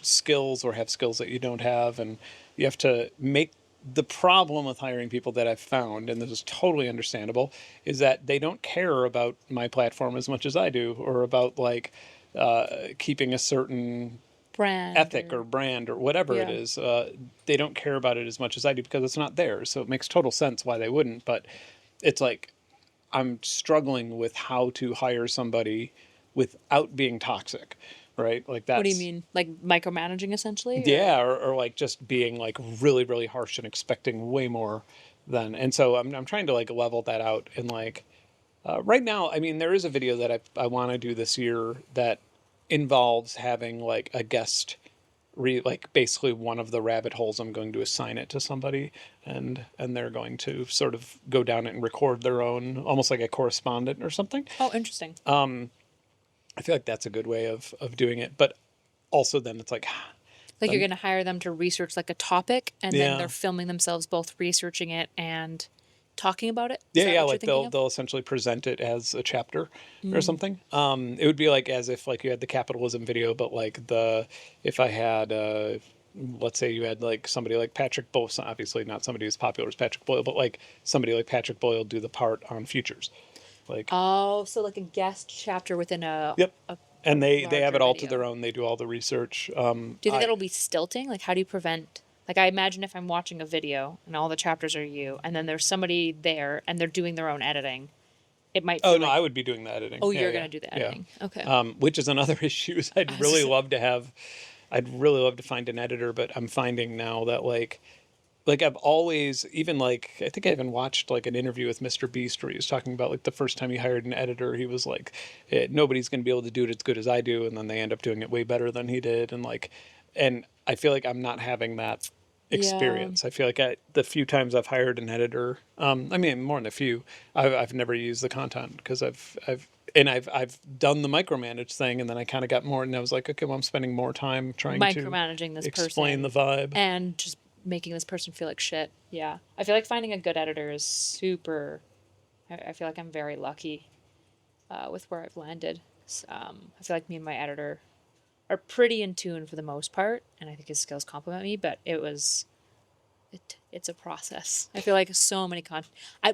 skills or have skills that you don't have, and you have to make the problem with hiring people that I've found, and this is totally understandable, is that they don't care about my platform as much as I do, or about like keeping a certain Brand ethic or brand or whatever it Yeah. is. They don't care about it as much as I do because it's not theirs. So it makes total sense why they wouldn't. But it's like I'm struggling with how to hire somebody without being toxic, right? Like that's. What do you mean? Like micromanaging essentially? Yeah, or like just being like really, really harsh and expecting way more than. And so I'm trying to like level that out. And like right now, I mean, there is a video that I want to do this year that involves having like a guest like basically one of the rabbit holes. I'm going to assign it to somebody, and they're going to sort of go down it and record their own, almost like a correspondent or something. Oh, interesting. I feel like that's a good way of doing it. But also then it's like, Like you're going to hire them to research like a topic and then yeah. they're filming themselves both researching it and talking about it. Is Yeah, that yeah, what you're like thinking of? they'll essentially present it as a chapter or something. It would be like as if like you had the capitalism video, but like the if I had let's say you had like somebody like Patrick Boyle, obviously not somebody as popular as Patrick Boyle, but like somebody like Patrick Boyle do the part on futures. Like Oh, so like a guest chapter within yep. a And they have larger it all to video. their own. They do all the research. Do you think that'll be stilting? Like, how do you prevent? Like, I imagine if I'm watching a video and all the chapters are you, and then there's somebody there and they're doing their own editing, it might. Oh Feel no, like, I would be doing the editing. oh, Yeah, you're yeah, gonna do the yeah. editing. Okay. Which is another issue. I'd really love to have. I'd really love to find an editor, but I'm finding now that like I've always, even like I think I even watched like an interview with Mr. Beast where he was talking about like the first time he hired an editor, he was like, nobody's going to be able to do it as good as I do, and then they end up doing it way better than he did, and like, and I feel like I'm not having that experience. I feel like the few times I've hired an editor, I mean more than a few, I've never used the content because I've done the micromanage thing, and then I kind of got more, and I was like, okay, well, I'm spending more time trying to Micromanaging this explain person the vibe. and just making this person feel like shit. Yeah, I feel like finding a good editor is super. I feel like I'm very lucky with where I've landed. I feel like me and my editor are pretty in tune for the most part, and I think his skills complement me. But it's a process. I feel like so many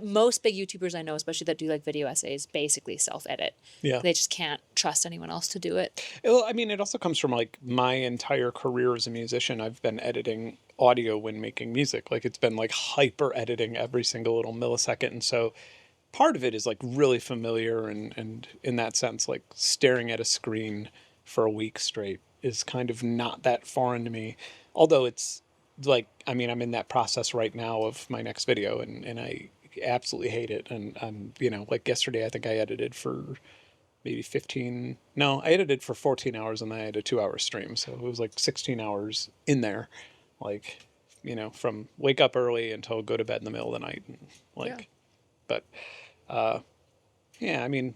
most big YouTubers I know, especially that do like video essays, basically self-edit. Yeah. They just can't trust anyone else to do it. Well, I mean, it also comes from like my entire career as a musician. I've been editing audio when making music. Like it's been like hyper editing every single little millisecond. And so part of it is like really familiar, and in that sense, like staring at a screen for a week straight is kind of not that foreign to me. Although it's like, I mean, I'm in that process right now of my next video, and I absolutely hate it. And I'm, like yesterday, I think I edited for maybe 15, no, I edited for 14 hours, and then I had a 2-hour stream. So it was like 16 hours in there, like, from wake up early until go to bed in the middle of the night. And like, yeah. But, yeah, I mean.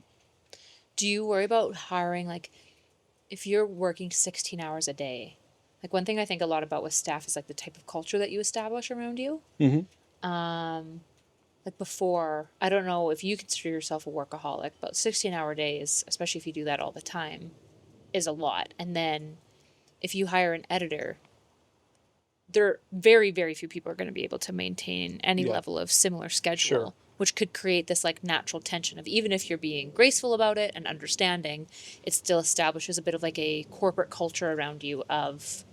Do you worry about hiring, like, if you're working 16 hours a day, like one thing I think a lot about with staff is like the type of culture that you establish around you. Like before, I don't know if you consider yourself a workaholic, but 16-hour days, especially if you do that all the time, is a lot. And then if you hire an editor, there very, very few people are going to be able to maintain any level of similar schedule, which could create this like natural tension of, even if you're being graceful about it and understanding, it still establishes a bit of like a corporate culture around you of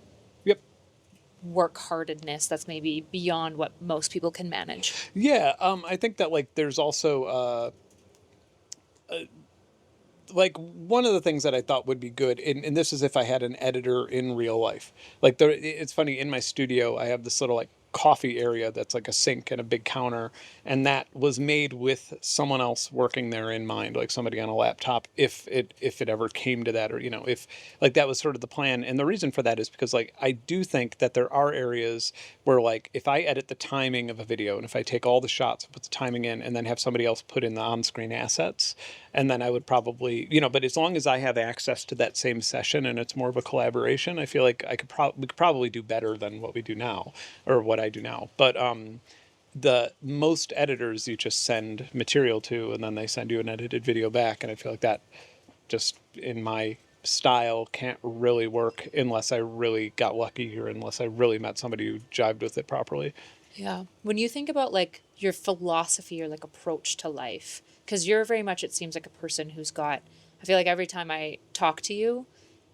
work hardedness that's maybe beyond what most people can manage. Yeah, I think that like there's also like one of the things that I thought would be good, and this is if I had an editor in real life. Like it's funny, in my studio I have this little like coffee area that's like a sink and a big counter, and that was made with someone else working there in mind, like somebody on a laptop, if it ever came to that, or if like that was sort of the plan. And the reason for that is because like I do think that there are areas where like if I edit the timing of a video, and if I take all the shots, put the timing in, and then have somebody else put in the on-screen assets, and then I would probably, but as long as I have access to that same session and it's more of a collaboration, I feel like we could probably do better than what we do now, or what I do now. But the most editors you just send material to, and then they send you an edited video back, and I feel like that just in my style can't really work unless I really got lucky, or unless I really met somebody who jived with it properly. Yeah. When you think about like your philosophy or like approach to life, because you're very much, it seems like a person who's got, I feel like every time I talk to you,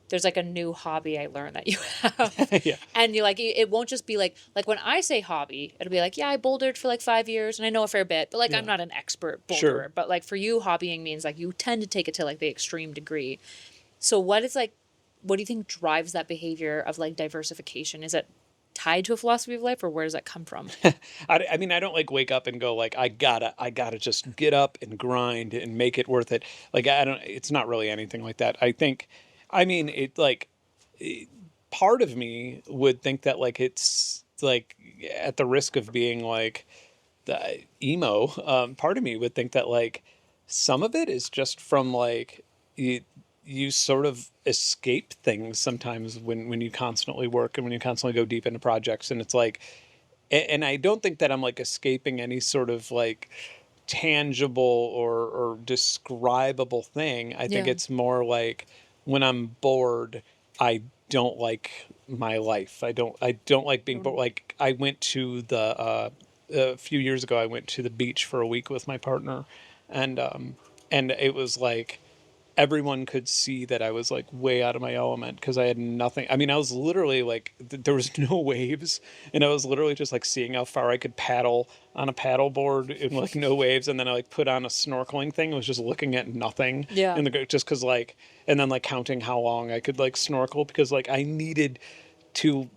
there's like a new hobby I learn that you have. Yeah. And you like, it won't just be like when I say hobby, it'll be like, yeah, I bouldered for like 5 years and I know a fair bit, but like I'm not an expert boulderer. Sure. But like for you, hobbying means like you tend to take it to like the extreme degree. So what do you think drives that behavior of like diversification? Is it tied to a philosophy of life, or where does that come from? I mean, I don't like wake up and go like, I gotta just get up and grind and make it worth it. Like, it's not really anything like that. I mean, part of me would think that like, it's like, at the risk of being like the emo, part of me would think that like some of it is just from like, you sort of escape things sometimes when you constantly work and when you constantly go deep into projects. And it's like, and I don't think that I'm like escaping any sort of like tangible or describable thing. I think it's more like when I'm bored, I don't like my life. I don't like being bored. Like I went to a few years ago, I went to the beach for a week with my partner, and it was like, everyone could see that I was like way out of my element because I had nothing. I mean, I was literally like, there was no waves, and I was literally just like seeing how far I could paddle on a paddle board in like no waves. And then I like put on a snorkeling thing. I was just looking at nothing in the, just cause like, and then like counting how long I could like snorkel, because like I needed to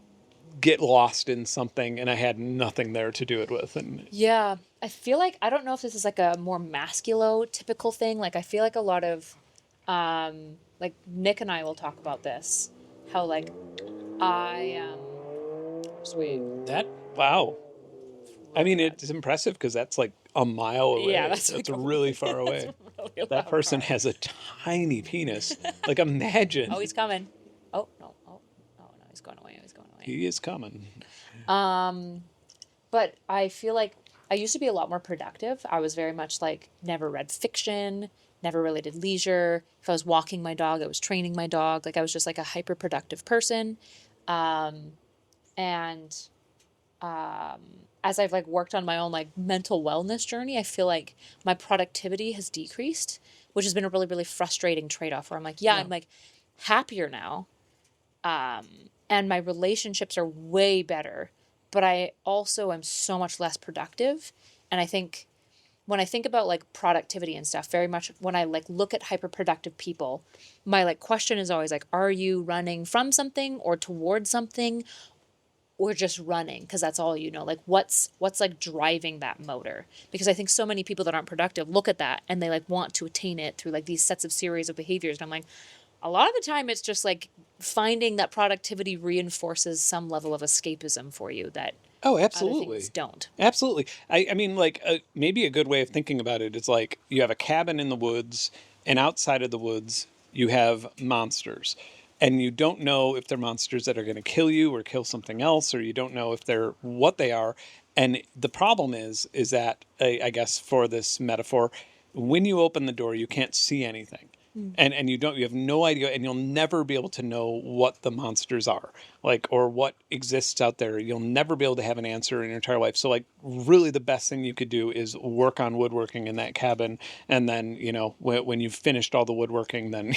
get lost in something and I had nothing there to do it with. And yeah, I feel like, I don't know if this is like a more masculo typical thing. Like I feel like a lot of, like Nick and I will talk about this, how like sweet. Wow. I mean, it's impressive because that's like a mile away. Yeah, that's like really far away. Really that person has a tiny penis. Like, imagine. Oh, he's coming. Oh no! Oh no! He's going away. He's going away. He is coming. But I feel like I used to be a lot more productive. I was very much like never read fiction, never really did leisure. If I was walking my dog, I was training my dog. Like I was just like a hyper productive person. As I've like worked on my own like mental wellness journey, I feel like my productivity has decreased, which has been a really, really frustrating trade-off where I'm like, I'm like happier now. And my relationships are way better, but I also am so much less productive. And I think when I think about like productivity and stuff, very much when I like look at hyperproductive people, my like question is always like, are you running from something or towards something, or just running? Because that's all you know. Like what's like driving that motor? Because I think so many people that aren't productive look at that and they like want to attain it through like these sets of series of behaviors. And I'm like, a lot of the time it's just like finding that productivity reinforces some level of escapism for you that absolutely other things don't. Absolutely. I mean, like maybe a good way of thinking about it is like you have a cabin in the woods, and outside of the woods you have monsters, and you don't know if they're monsters that are going to kill you or kill something else, or you don't know if they're what they are. And the problem is that I guess for this metaphor, when you open the door, you can't see anything. And you have no idea, and you'll never be able to know what the monsters are, like, or what exists out there. You'll never be able to have an answer in your entire life. So like really the best thing you could do is work on woodworking in that cabin, and then when you've finished all the woodworking, then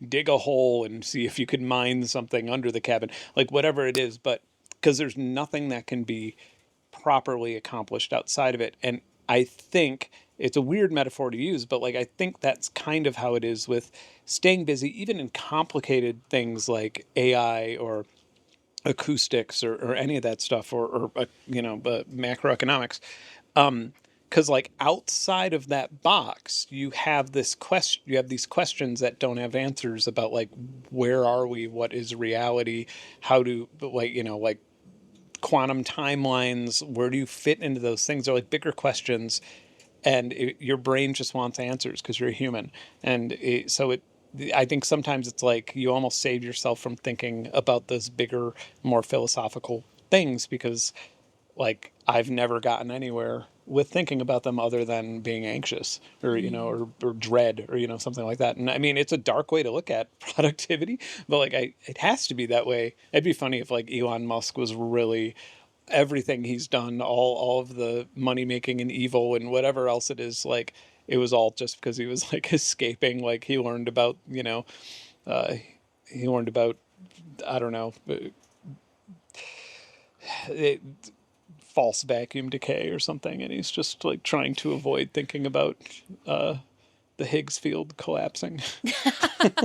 dig a hole and see if you could mine something under the cabin, like whatever it is. But because there's nothing that can be properly accomplished outside of it. And I think it's a weird metaphor to use, but like I think that's kind of how it is with staying busy, even in complicated things like AI or acoustics or any of that stuff, or macroeconomics. Because like outside of that box, you have these questions that don't have answers about like where are we, what is reality, how do like quantum timelines, where do you fit into those things? They're like bigger questions, and your brain just wants answers because you're a human. I think sometimes it's like you almost save yourself from thinking about those bigger, more philosophical things, because like I've never gotten anywhere with thinking about them other than being anxious or dread or something like that. And I mean, it's a dark way to look at productivity, but like it has to be that way. It'd be funny if like Elon Musk was really everything he's done, all of the money making and evil and whatever else it is, like it was all just because he was like escaping, like he learned about uh, he learned about I don't know, it, false vacuum decay or something, and he's just like trying to avoid thinking about uh, the Higgs field collapsing.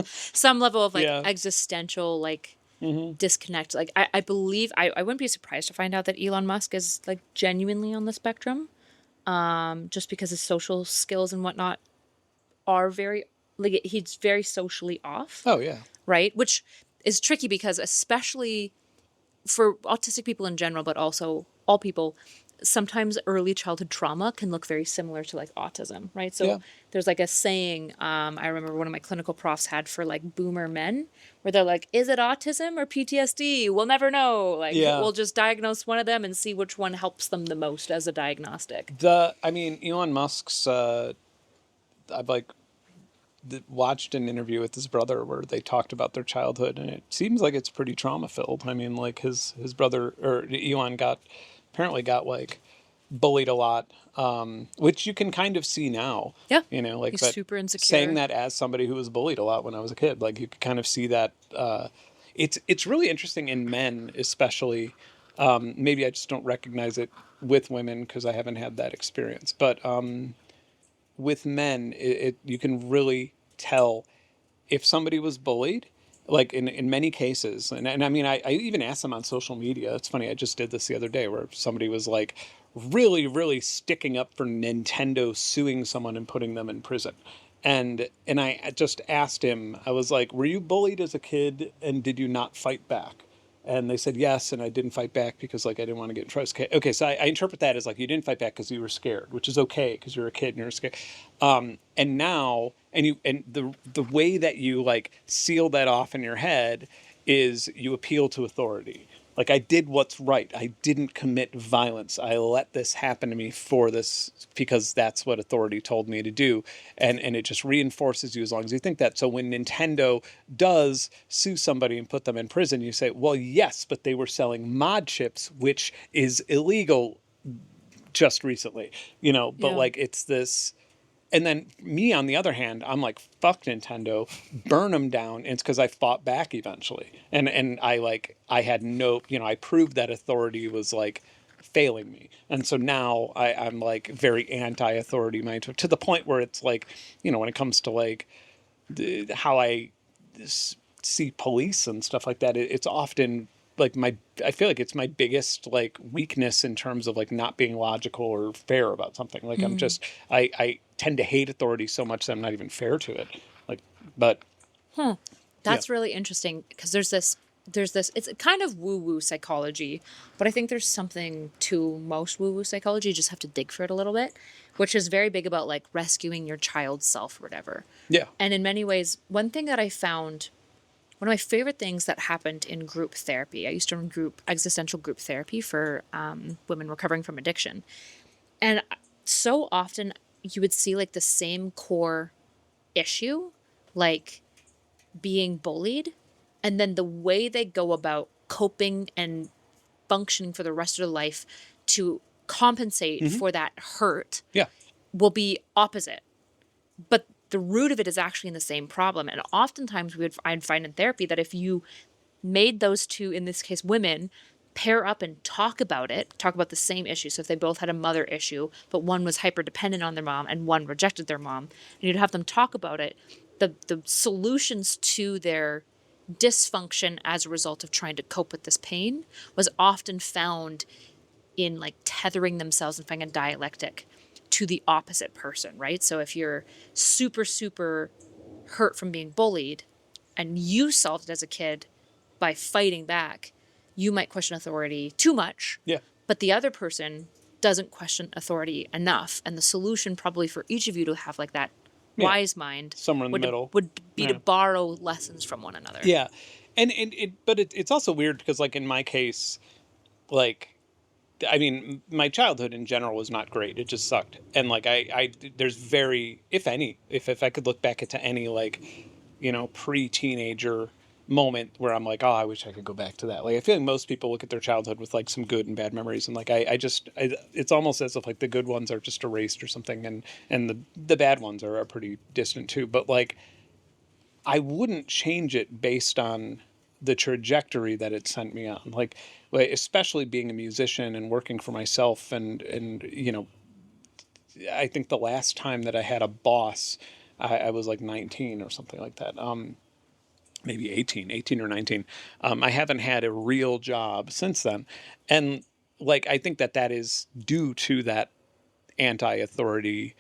Some level of like Yeah. existential like Mm-hmm. disconnect. Like I believe I wouldn't be surprised to find out that Elon Musk is like genuinely on the spectrum. Just because his social skills and whatnot are very like he's very socially off, Oh yeah. right? Which is tricky because especially for autistic people in general, but also all people, sometimes early childhood trauma can look very similar to like autism, right? So Yeah. there's like a saying I remember one of my clinical profs had for like boomer men, where they're like, is it autism or PTSD? We'll never know. Like, Yeah. we'll just diagnose one of them and see which one helps them the most as a diagnostic. I mean, Elon Musk's. I've like watched an interview with his brother where they talked about their childhood, and it seems like it's pretty trauma filled. I mean, like his brother, or Elon, apparently got like bullied a lot, which you can kind of see now. Yeah. Like, He's but super saying insecure. that as somebody who was bullied a lot when I was a kid, like you could kind of see that. It's really interesting in men, especially. Maybe I just don't recognize it with women because I haven't had that experience, but with men, you can really tell if somebody was bullied, like in many cases. And I mean, I even asked them on social media. It's funny, I just did this the other day where somebody was like really, really sticking up for Nintendo suing someone and putting them in prison. And I just asked him, I was like, were you bullied as a kid and did you not fight back? And they said yes, and I didn't fight back because like I didn't want to get in trouble. Okay, so I interpret that as like you didn't fight back because you were scared, which is okay because you're a kid and you're scared. And now, and the way that you like seal that off in your head is you appeal to authority. Like I did what's right. I didn't commit violence. I let this happen to me for this because that's what authority told me to do. And it just reinforces you as long as you think that. So when Nintendo does sue somebody and put them in prison, you say, well, yes, but they were selling mod chips, which is illegal just recently, but Yeah. like it's this. And then me, on the other hand, I'm like, fuck Nintendo, burn them down. And it's because I fought back eventually. And I had no, I proved that authority was like failing me. And so now I'm like very anti-authority minded to the point where it's like, when it comes to like how I see police and stuff like that, it's often like I feel like it's my biggest like weakness in terms of like not being logical or fair about something. Like I'm just I tend to hate authority so much that I'm not even fair to it. Like, but yeah. That's really interesting because there's this it's a kind of woo-woo psychology, but I think there's something to most woo-woo psychology. You just have to dig for it a little bit, which is very big about like rescuing your child's self or whatever. Yeah. And in many ways, one thing that I found, one of my favorite things that happened in group therapy, I used to run existential group therapy for women recovering from addiction. And so often you would see like the same core issue, like being bullied, and then the way they go about coping and functioning for the rest of their life to compensate for that hurt Yeah. will be opposite. But the root of it is actually in the same problem. And oftentimes I'd find in therapy that if you made those two, in this case women, pair up and talk about it, talk about the same issue. So if they both had a mother issue, but one was hyper dependent on their mom and one rejected their mom, and you'd have them talk about it, the solutions to their dysfunction as a result of trying to cope with this pain was often found in like tethering themselves and finding a dialectic to the opposite person, right? So if you're super, super hurt from being bullied and you solved it as a kid by fighting back, you might question authority too much. Yeah. But the other person doesn't question authority enough. And the solution probably for each of you to have like that wise mind somewhere in the middle would be to borrow lessons from one another. Yeah. And it's also weird because like in my case, like, I mean, my childhood in general was not great. It just sucked. And like, there's very, if any, if I could look back into any like, you know, pre-teenager moment where I'm like, oh, I wish I could go back to that. Like, I feel like most people look at their childhood with like some good and bad memories. And like, it's almost as if like the good ones are just erased or something. And the bad ones are pretty distant too. But like, I wouldn't change it based on the trajectory that it sent me on. Like especially being a musician and working for myself and, you know, I think the last time that I had a boss, I was like 19 or something like that. Maybe 18 or 19. I haven't had a real job since then. And like, I think that is due to that anti-authority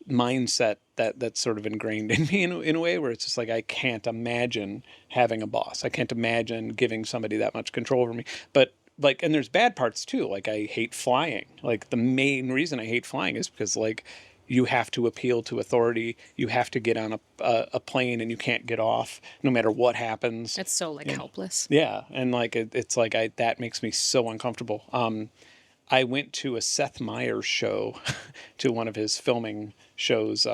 mindset that's sort of ingrained in me in a way where it's just like I can't imagine having a boss. I can't imagine giving somebody that much control over me. But like, and there's bad parts too. Like I hate flying. Like the main reason I hate flying is because like you have to appeal to authority. You have to get on a plane and you can't get off no matter what happens. It's so like helpless. Yeah, and like it's like that makes me so uncomfortable. I went to a Seth Meyers show, to one of his filming shows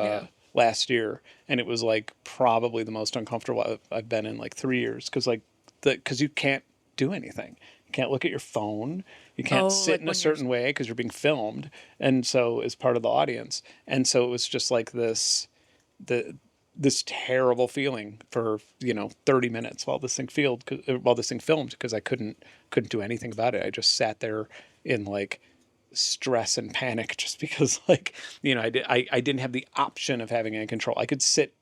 last year, and it was like probably the most uncomfortable I've been in like 3 years because you can't do anything. You can't look at your phone. You can't sit like in a certain way because you're being filmed, and so as part of the audience. And so it was just like this terrible feeling for 30 minutes while this thing filmed because I couldn't do anything about it. I just sat there in like stress and panic just because like I didn't have the option of having any control. I could sit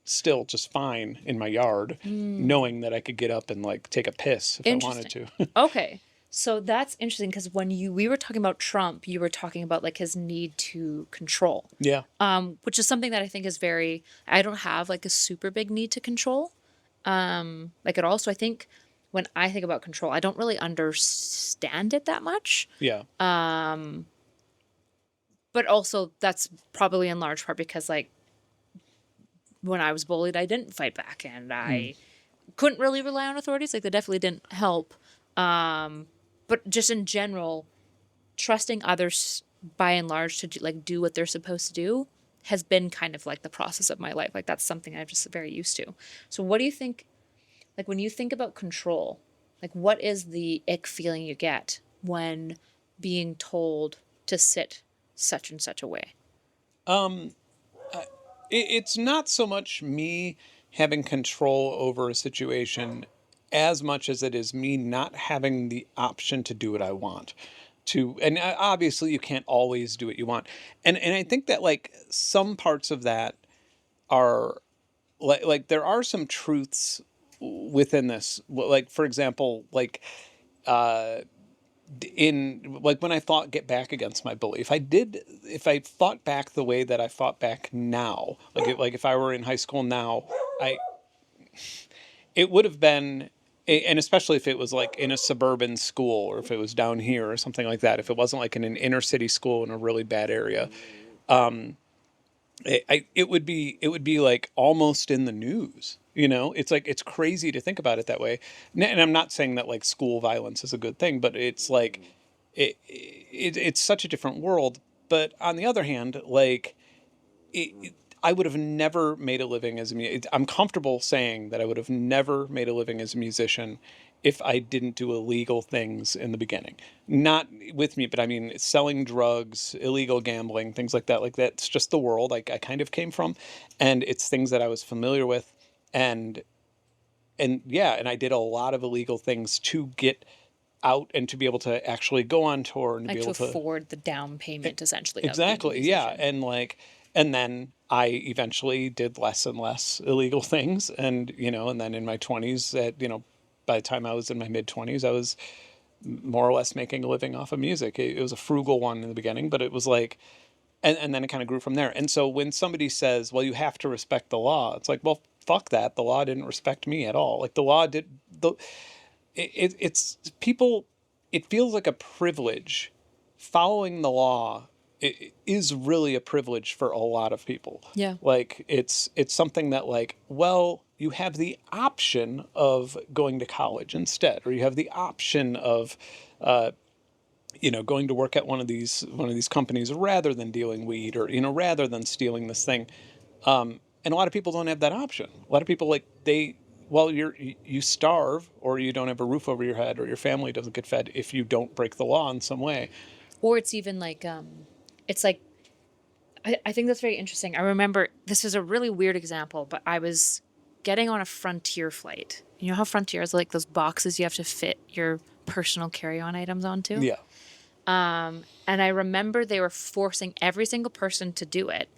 still just fine in my yard knowing that I could get up and like take a piss if I wanted to. Okay. So that's interesting because when we were talking about Trump, you were talking about like his need to control. Yeah. Which is something that I think is I don't have like a super big need to control. Like at all. So I think when I think about control, I don't really understand it that much. Yeah. But also that's probably in large part because like when I was bullied, I didn't fight back and I couldn't really rely on authorities. Like they definitely didn't help. But just in general, trusting others by and large to do what they're supposed to do has been kind of like the process of my life. Like that's something I'm just very used to. So what do you think, like when you think about control, like what is the ick feeling you get when being told to sit such and such a way? It's not so much me having control over a situation as much as it is me not having the option to do what I want to. And obviously you can't always do what you want. And I think that like some parts of that are like there are some truths within this. Like, for example, like, in like when I fought get back against my bully, if I fought back the way that I fought back now, like if I were in high school now, it would have been, and especially if it was like in a suburban school or if it was down here or something like that, if it wasn't like in an inner city school in a really bad area, it would be like almost in the news. It's like, it's crazy to think about it that way. And I'm not saying that like school violence is a good thing, but it's like, it's such a different world. But on the other hand, like I would have never made a living as I'm comfortable saying that I would have never made a living as a musician if I didn't do illegal things in the beginning. Not with me, but I mean, selling drugs, illegal gambling, things like that. Like, that's just the world I kind of came from. And it's things that I was familiar with. And, and I did a lot of illegal things to get out and to be able to actually go on tour and to Like be able to afford the down payment, essentially. exactly, Of being a yeah. musician. And and then I eventually did less and less illegal things. And, and then in my 20s, by the time I was in my mid 20s, I was more or less making a living off of music. It was a frugal one in the beginning, but it was like, and then it kind of grew from there. And so when somebody says, well, you have to respect the law, it's like, well, fuck that. The law didn't respect me at all. Like, the law did, it's people, it feels like a privilege. Following the law is really a privilege for a lot of people. Yeah. Like, it's something that, like, well, you have the option of going to college instead, or you have the option of going to work at one of these companies rather than dealing weed, or rather than stealing this thing. And a lot of people don't have that option. A lot of people, like, you starve, or you don't have a roof over your head, or your family doesn't get fed if you don't break the law in some way. Or it's even like, it's like, I think that's very interesting. I remember, this is a really weird example, but I was getting on a Frontier flight. You know how Frontier is like those boxes you have to fit your personal carry-on items onto? Yeah. And I remember they were forcing every single person to do it.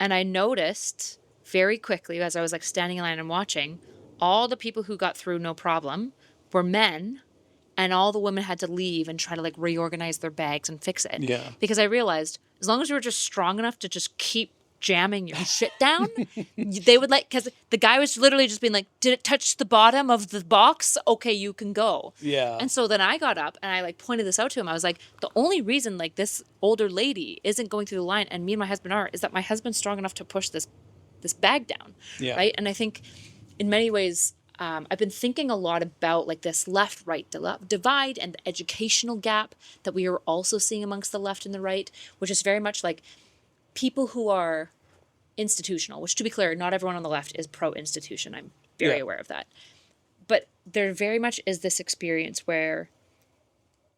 And I noticed very quickly, as I was like standing in line and watching, all the people who got through no problem were men, and all the women had to leave and try to like reorganize their bags and fix it. Yeah. Because I realized as long as you were just strong enough to just keep jamming your shit down, they would because the guy was literally just being like, did it touch the bottom of the box? Okay, you can go. Yeah. And so then I got up and I like pointed this out to him. I was like, the only reason like this older lady isn't going through the line and me and my husband are, is that my husband's strong enough to push this bag down. Yeah. Right. And I think in many ways, I've been thinking a lot about like this left-right divide and the educational gap that we are also seeing amongst the left and the right, which is very much like people who are institutional, which, to be clear, not everyone on the left is pro-institution. I'm very aware of that. But there very much is this experience where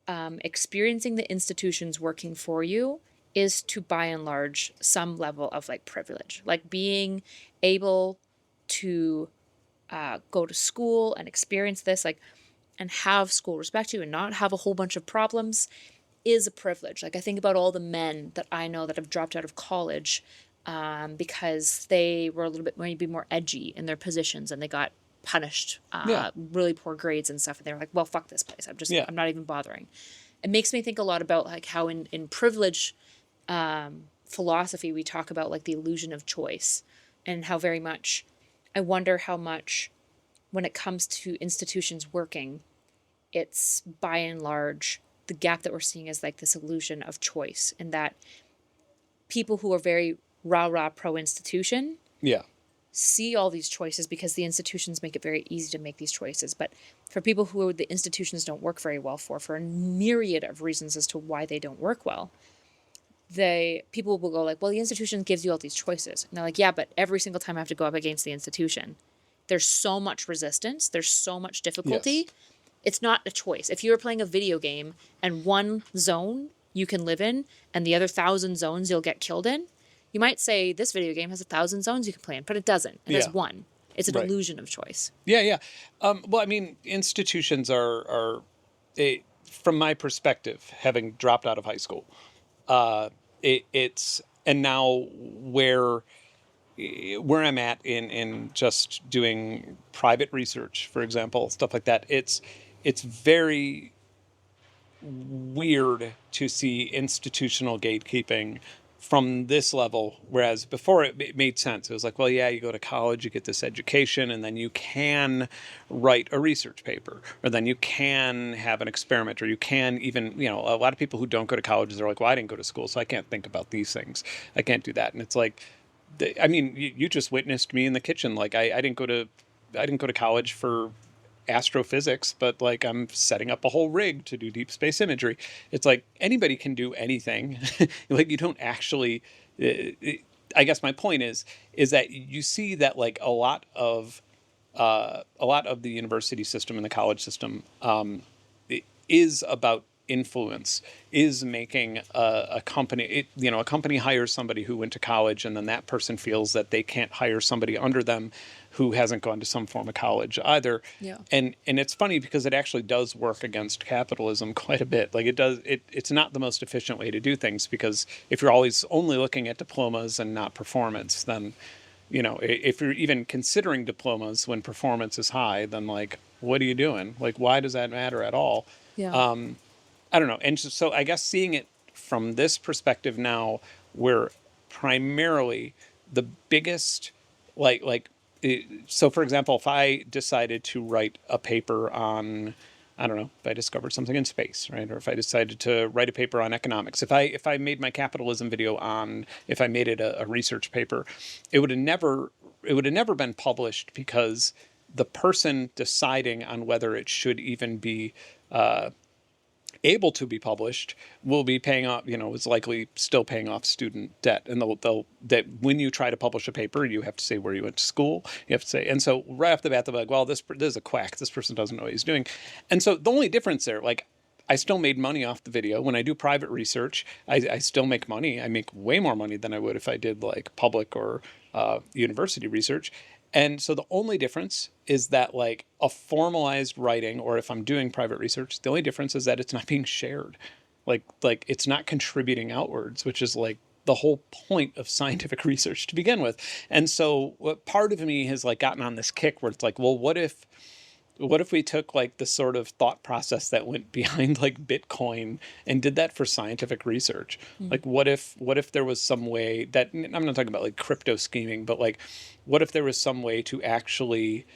experiencing the institutions working for you is, to by and large, some level of like privilege. Like being able to go to school and experience this, like, and have school respect you and not have a whole bunch of problems is a privilege. Like, I think about all the men that I know that have dropped out of college because they were a little bit maybe more edgy in their positions and they got punished, really poor grades and stuff. And they were like, well, fuck this place. I'm not even bothering. It makes me think a lot about like how in privilege philosophy, we talk about like the illusion of choice, and how very much, I wonder how much when it comes to institutions working, it's by and large, the gap that we're seeing is like this illusion of choice, and that people who are very rah-rah pro-institution see all these choices because the institutions make it very easy to make these choices. But for people who the institutions don't work very well for a myriad of reasons as to why they don't work well, people will go like, well, the institution gives you all these choices. And they're like, yeah, but every single time I have to go up against the institution, there's so much resistance, there's so much difficulty. Yes. It's not a choice. If you were playing a video game and one zone you can live in and the other 1,000 zones you'll get killed in, you might say this video game has 1,000 zones you can play in, but it doesn't. It has one. It's an illusion of choice. Yeah. Well, I mean, institutions are from my perspective, having dropped out of high school, it's, and now where I'm at in just doing private research, for example, stuff like that, it's very weird to see institutional gatekeeping from this level, whereas before it made sense. It was like, well, yeah, you go to college, you get this education, and then you can write a research paper, or then you can have an experiment, or you can even, a lot of people who don't go to college, they're like, well, I didn't go to school, so I can't think about these things. I can't do that. And it's like, I mean, you just witnessed me in the kitchen. Like, I didn't go to college for astrophysics, but like I'm setting up a whole rig to do deep space imagery. It's like anybody can do anything. Like, you don't actually, I guess my point is that you see that like a lot of the university system and the college system is about influence, is making a company, a company hires somebody who went to college, and then that person feels that they can't hire somebody under them who hasn't gone to some form of college either. Yeah. And it's funny because it actually does work against capitalism quite a bit. Like it's not the most efficient way to do things, because if you're always only looking at diplomas and not performance, then if you're even considering diplomas when performance is high, then like, what are you doing? Like, why does that matter at all? Yeah. I don't know. And so I guess seeing it from this perspective now, where primarily the biggest, so for example, if I decided to write a paper on, I don't know, if I discovered something in space, right? Or if I decided to write a paper on economics, if I made my capitalism video on, if I made it a research paper, it would have never been published, because the person deciding on whether it should even be able to be published will be paying off, is likely still paying off student debt. And that when you try to publish a paper, you have to say where you went to school. You have to say, and so right off the bat, they're like, well, this is a quack. This person doesn't know what he's doing. And so the only difference there, like, I still made money off the video. When I do private research, I still make money. I make way more money than I would if I did like public or university research. And so the only difference is that like a formalized writing, or if I'm doing private research, the only difference is that it's not being shared. Like it's not contributing outwards, which is like the whole point of scientific research to begin with. And so what part of me has like gotten on this kick where it's like, well, what if we took like the sort of thought process that went behind like Bitcoin and did that for scientific research? Like what if there was some way that, I'm not talking about like crypto scheming, but like what if there was some way to actually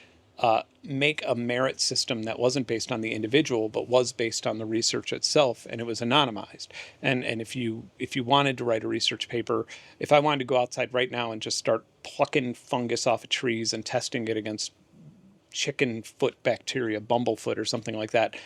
make a merit system that wasn't based on the individual, but was based on the research itself, and it was anonymized. And if you wanted to write a research paper, if I wanted to go outside right now and just start plucking fungus off of trees and testing it against chicken foot bacteria, bumblefoot or something like that,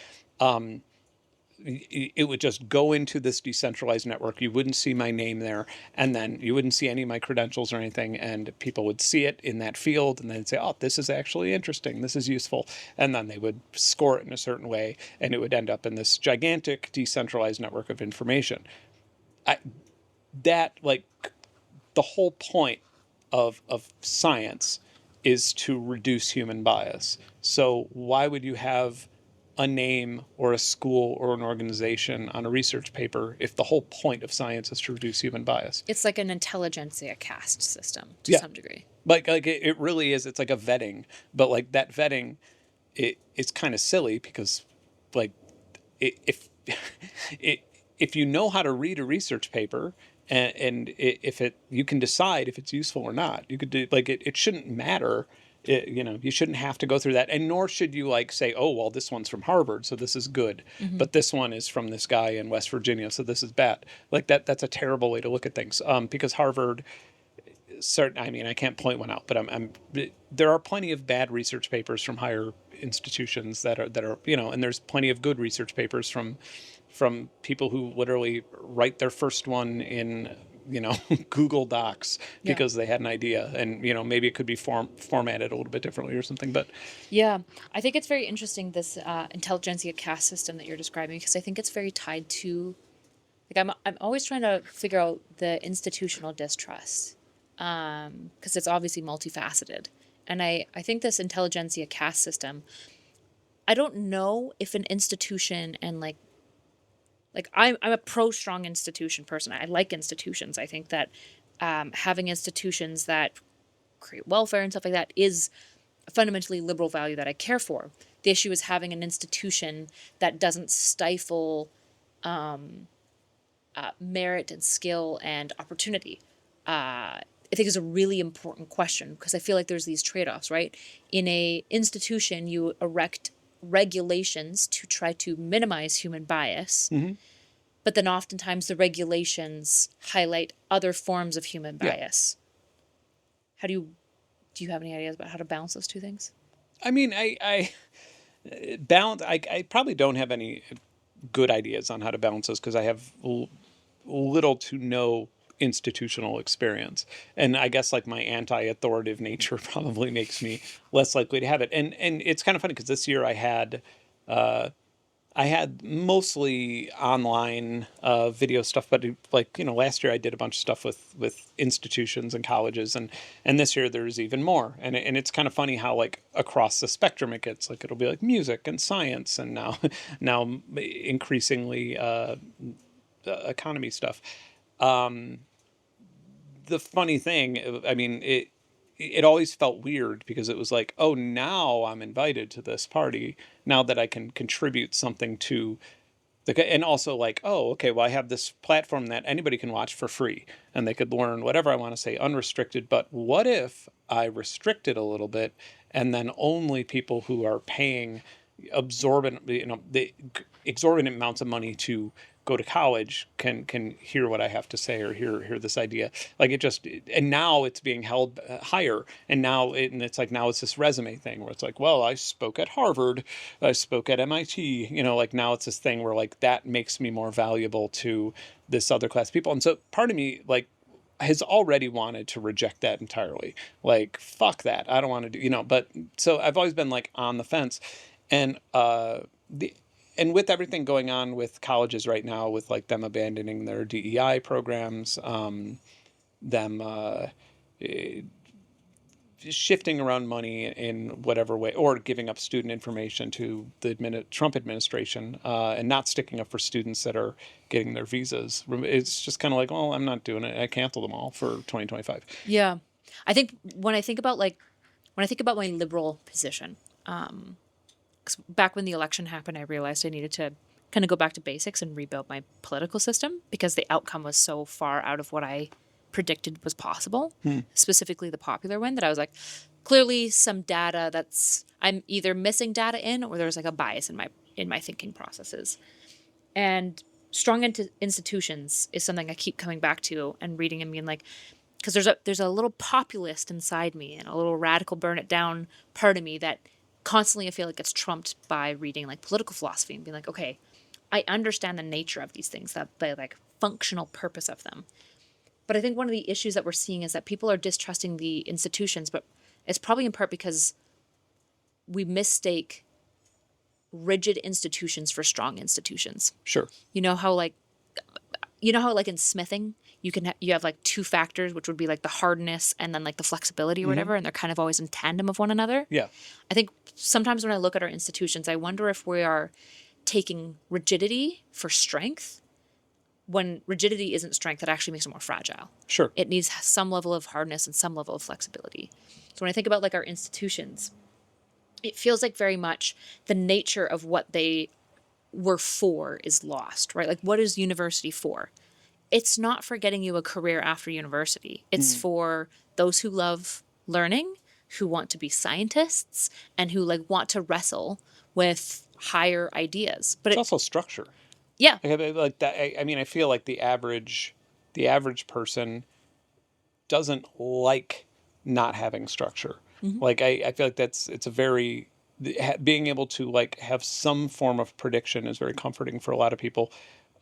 it would just go into this decentralized network. You wouldn't see my name there, and then you wouldn't see any of my credentials or anything, and people would see it in that field and they'd say, oh, this is actually interesting, this is useful, and then they would score it in a certain way, and it would end up in this gigantic decentralized network of information. That like the whole point of science is to reduce human bias. So why would you have a name or a school or an organization on a research paper if the whole point of science is to reduce human bias? It's like an intelligentsia caste system to some degree. Like it really is. It's like a vetting, but like that vetting, it's kind of silly, because like if if you know how to read a research paper, and if you can decide if it's useful or not, you could do like it shouldn't matter. You shouldn't have to go through that, and nor should you like say, oh well, this one's from Harvard, so this is good, but this one is from this guy in West Virginia, so this is bad. Like that's a terrible way to look at things, because Harvard, I mean, I can't point one out, but there are plenty of bad research papers from higher institutions that are and there's plenty of good research papers from people who literally write their first one in Google Docs because they had an idea, and maybe it could be formatted a little bit differently or something. But yeah, I think it's very interesting, this intelligentsia caste system that you're describing, because I think it's very tied to, like, I'm always trying to figure out the institutional distrust, because it's obviously multifaceted, and I think this intelligentsia caste system, I don't know if an institution, and like I'm a pro strong institution person. I like institutions. I think that having institutions that create welfare and stuff like that is a fundamentally liberal value that I care for. The issue is having an institution that doesn't stifle merit and skill and opportunity. I think is a really important question, because I feel like there's these trade-offs, right? In a institution, you erect regulations to try to minimize human bias, but then oftentimes the regulations highlight other forms of human bias. How do you have any ideas about how to balance those two things? I mean, I balance. I probably don't have any good ideas on how to balance those, because I have little to no institutional experience. And I guess like my anti-authoritative nature probably makes me less likely to have it. And it's kind of funny because this year I had mostly online video stuff, but like, last year I did a bunch of stuff with institutions and colleges, and this year there's even more. And it's kind of funny how like across the spectrum it gets. Like it'll be like music and science, and now now increasingly economy stuff. The funny thing, I mean, it always felt weird because it was like, oh, now I'm invited to this party now that I can contribute something to and also like, oh, okay, well, I have this platform that anybody can watch for free and they could learn whatever I want to say unrestricted. But what if I restrict it a little bit and then only people who are paying the exorbitant amounts of money to go to college can hear what I have to say or hear this idea. Like it just, and now it's being held higher, and it's like now it's this resume thing where it's like, well, I spoke at Harvard, I spoke at MIT, like now it's this thing where like that makes me more valuable to this other class of people. And so part of me like has already wanted to reject that entirely. Like, fuck that. I don't want to do, but so I've always been like on the fence. And and with everything going on with colleges right now, with like them abandoning their DEI programs, them shifting around money in whatever way, or giving up student information to the Trump administration, and not sticking up for students that are getting their visas. It's just kind of like, well, I'm not doing it. I cancel them all for 2025. Yeah. I think when I think about my liberal position, 'cause back when the election happened, I realized I needed to kind of go back to basics and rebuild my political system because the outcome was so far out of what I predicted was possible, specifically the popular one, that I was like, clearly some data I'm either missing data in, or there's like a bias in my thinking processes. And strong institutions is something I keep coming back to and reading and being like, because there's a little populist inside me and a little radical burn it down part of me that constantly I feel like gets trumped by reading like political philosophy and being like, okay, I understand the nature of these things, that the like functional purpose of them. But I think one of the issues that we're seeing is that people are distrusting the institutions, but it's probably in part because we mistake rigid institutions for strong institutions. Sure. You know how like in smithing, you have like two factors, which would be like the hardness and then like the flexibility or whatever, and they're kind of always in tandem of one another. Yeah. I think sometimes when I look at our institutions, I wonder if we are taking rigidity for strength when rigidity isn't strength. That actually makes it more fragile. Sure. It needs some level of hardness and some level of flexibility. So when I think about like our institutions, it feels like very much the nature of what they were for is lost, right? Like, what is university for? It's not for getting you a career after university. It's for those who love learning, who want to be scientists, and who like want to wrestle with higher ideas. But it's also structure. Yeah. Like that. I mean, I feel like the average person doesn't like not having structure. Like I feel like it's a very, being able to like have some form of prediction is very comforting for a lot of people.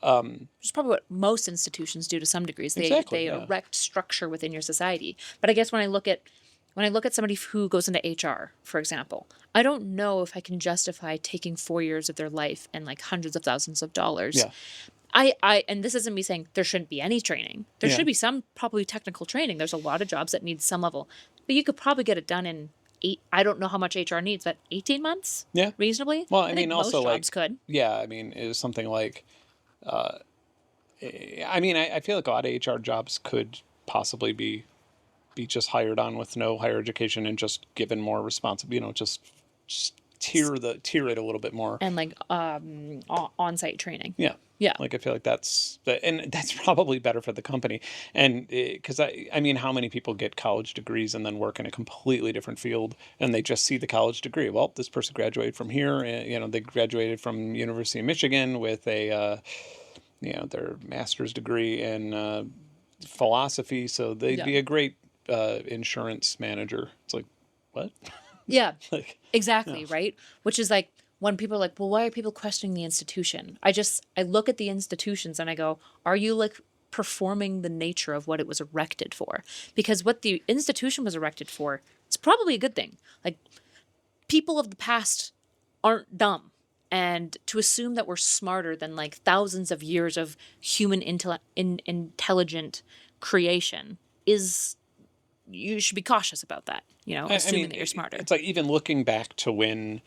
Which is probably what most institutions do to some degrees. They erect structure within your society. But I guess when I look at somebody who goes into HR, for example, I don't know if I can justify taking 4 years of their life and like hundreds of thousands of dollars. Yeah. And this isn't me saying there shouldn't be any training. There should be some probably technical training. There's a lot of jobs that need some level, but you could probably get it done in I don't know how much HR needs, but 18 months? Yeah. Reasonably? Well, I mean, also most jobs could. Yeah. I mean, it was something like, I mean, I feel like a lot of HR jobs could possibly be just hired on with no higher education and just given more responsibility, just tier it a little bit more. And like on-site training. Yeah. Yeah. Like I feel like that's probably better for the company. And because I mean, how many people get college degrees and then work in a completely different field and they just see the college degree? Well, this person graduated from here, and, they graduated from University of Michigan with a, their master's degree in philosophy. So they'd be a great insurance manager. It's like, what? Yeah, exactly. Right. Which is like, when people are like, well, why are people questioning the institution? I look at the institutions and I go, are you like performing the nature of what it was erected for. Because what the institution was erected for, it's probably a good thing. Like, people of the past aren't dumb. And to assume that we're smarter than like thousands of years of human intelligent creation is, you should be cautious about that, assuming that you're smarter. It's like even looking back to when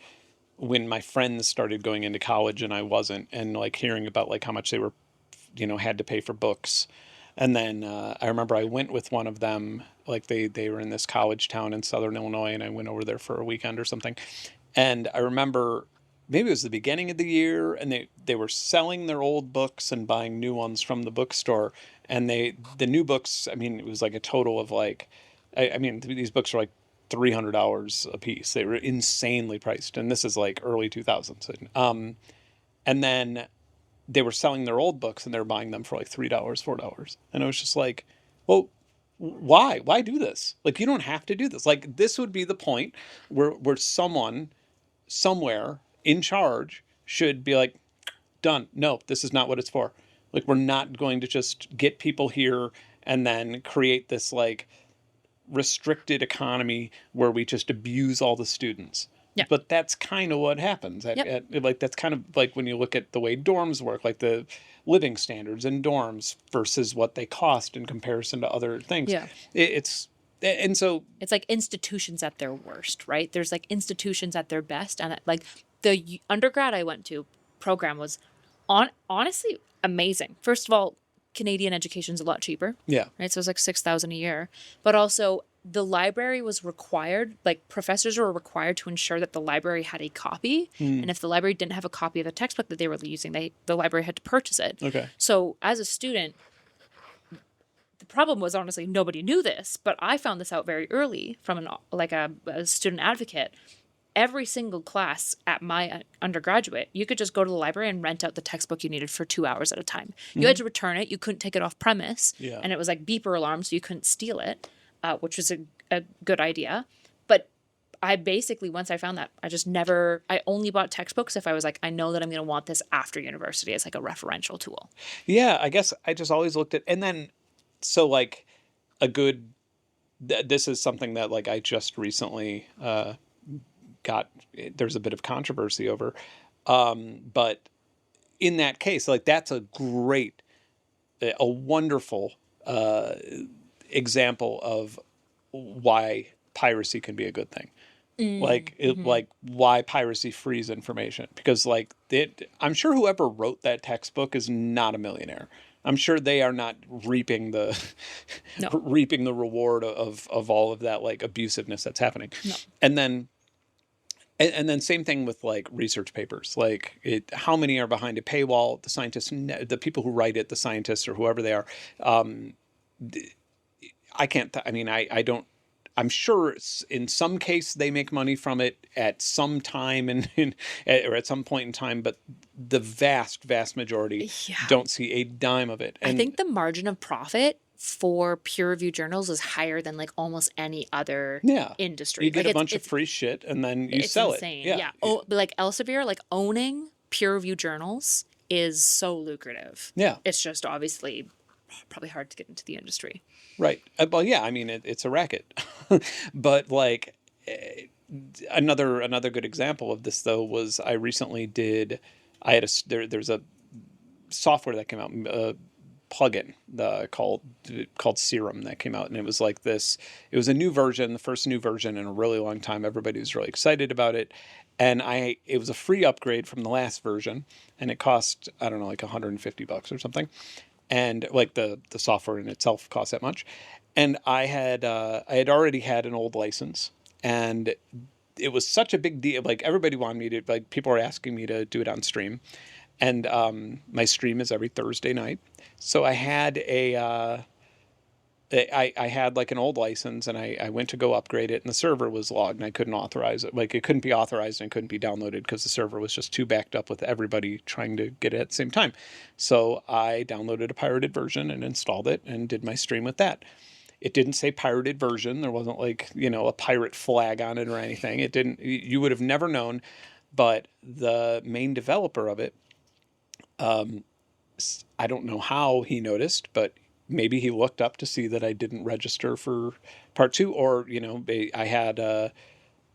my friends started going into college and I wasn't, and like hearing about like how much they were, had to pay for books. And then I remember I went with one of them, like they were in this college town in Southern Illinois, and I went over there for a weekend or something. And I remember maybe it was the beginning of the year, and they were selling their old books and buying new ones from the bookstore. And the new books, I mean, it was like a total of like, I mean, these books are like $300 a piece. They were insanely priced. And this is like early 2000s. And then they were selling their old books and they were buying them for like $3, $4. And it was just like, well, why? Why do this? Like, you don't have to do this. Like, this would be the point where someone somewhere in charge should be like, done. No, this is not what it's for. Like, we're not going to just get people here and then create this like restricted economy where we just abuse all the students. Yeah. But that's kind of what happens. Like, that's kind of like when you look at the way dorms work, like the living standards in dorms versus what they cost in comparison to other things. Yeah. And so it's like institutions at their worst, right? There's like institutions at their best. And like the undergrad I went to program was honestly amazing. First of all, Canadian education's a lot cheaper. Yeah. Right. So it was like $6,000 a year. But also the library was required, like professors were required to ensure that the library had a copy. And if the library didn't have a copy of the textbook that they were using, the library had to purchase it. Okay. So as a student, the problem was honestly nobody knew this, but I found this out very early from a student advocate. Every single class at my undergraduate, you could just go to the library and rent out the textbook you needed for 2 hours at a time. You had to return it. You couldn't take it off premise. Yeah. And it was like beeper alarm, so you couldn't steal it, which was a good idea. But I basically, once I found that, I only bought textbooks if I was like, I know that I'm going to want this after university as like a referential tool. Yeah, I guess I just always looked at, and then, so like this is something that like I just recently there's a bit of controversy over. But in that case, like that's a wonderful example of why piracy can be a good thing. Like why piracy frees information, because like I'm sure whoever wrote that textbook is not a millionaire. I'm sure they are not reaping the reward of all of that like abusiveness that's happening. No. And then same thing with like research papers. Like how many are behind a paywall? The scientists, the people who write it, the scientists or whoever they are. I can't. I don't. I'm sure in some case they make money from it at some time or at some point in time, but the vast majority don't see a dime of it. And I think the margin of profit for peer-reviewed journals is higher than like almost any other industry. You get a bunch of free shit and then you sell insane. it. Yeah. Oh, but like Elsevier, like owning peer-reviewed journals is so lucrative. Yeah. It's just obviously probably hard to get into the industry. Right. Well, yeah. I mean, it's a racket, but like another good example of this though was I recently there's a software that came out. Plugin called Serum that came out, and it was like this. It was a new version, the first new version in a really long time. Everybody was really excited about it, and it was a free upgrade from the last version, and it cost I don't know like $150 or something, and like the software in itself cost that much, and I had already had an old license, and it was such a big deal. Like everybody wanted me to like people were asking me to do it on stream. And my stream is every Thursday night. So I had I had like an old license, and I went to go upgrade it, and the server was logged, and I couldn't authorize it. Like it couldn't be authorized and it couldn't be downloaded because the server was just too backed up with everybody trying to get it at the same time. So I downloaded a pirated version and installed it and did my stream with that. It didn't say pirated version. There wasn't like, a pirate flag on it or anything. It didn't. You would have never known. But the main developer of it I don't know how he noticed, but maybe he looked up to see that I didn't register for part two, or, I had,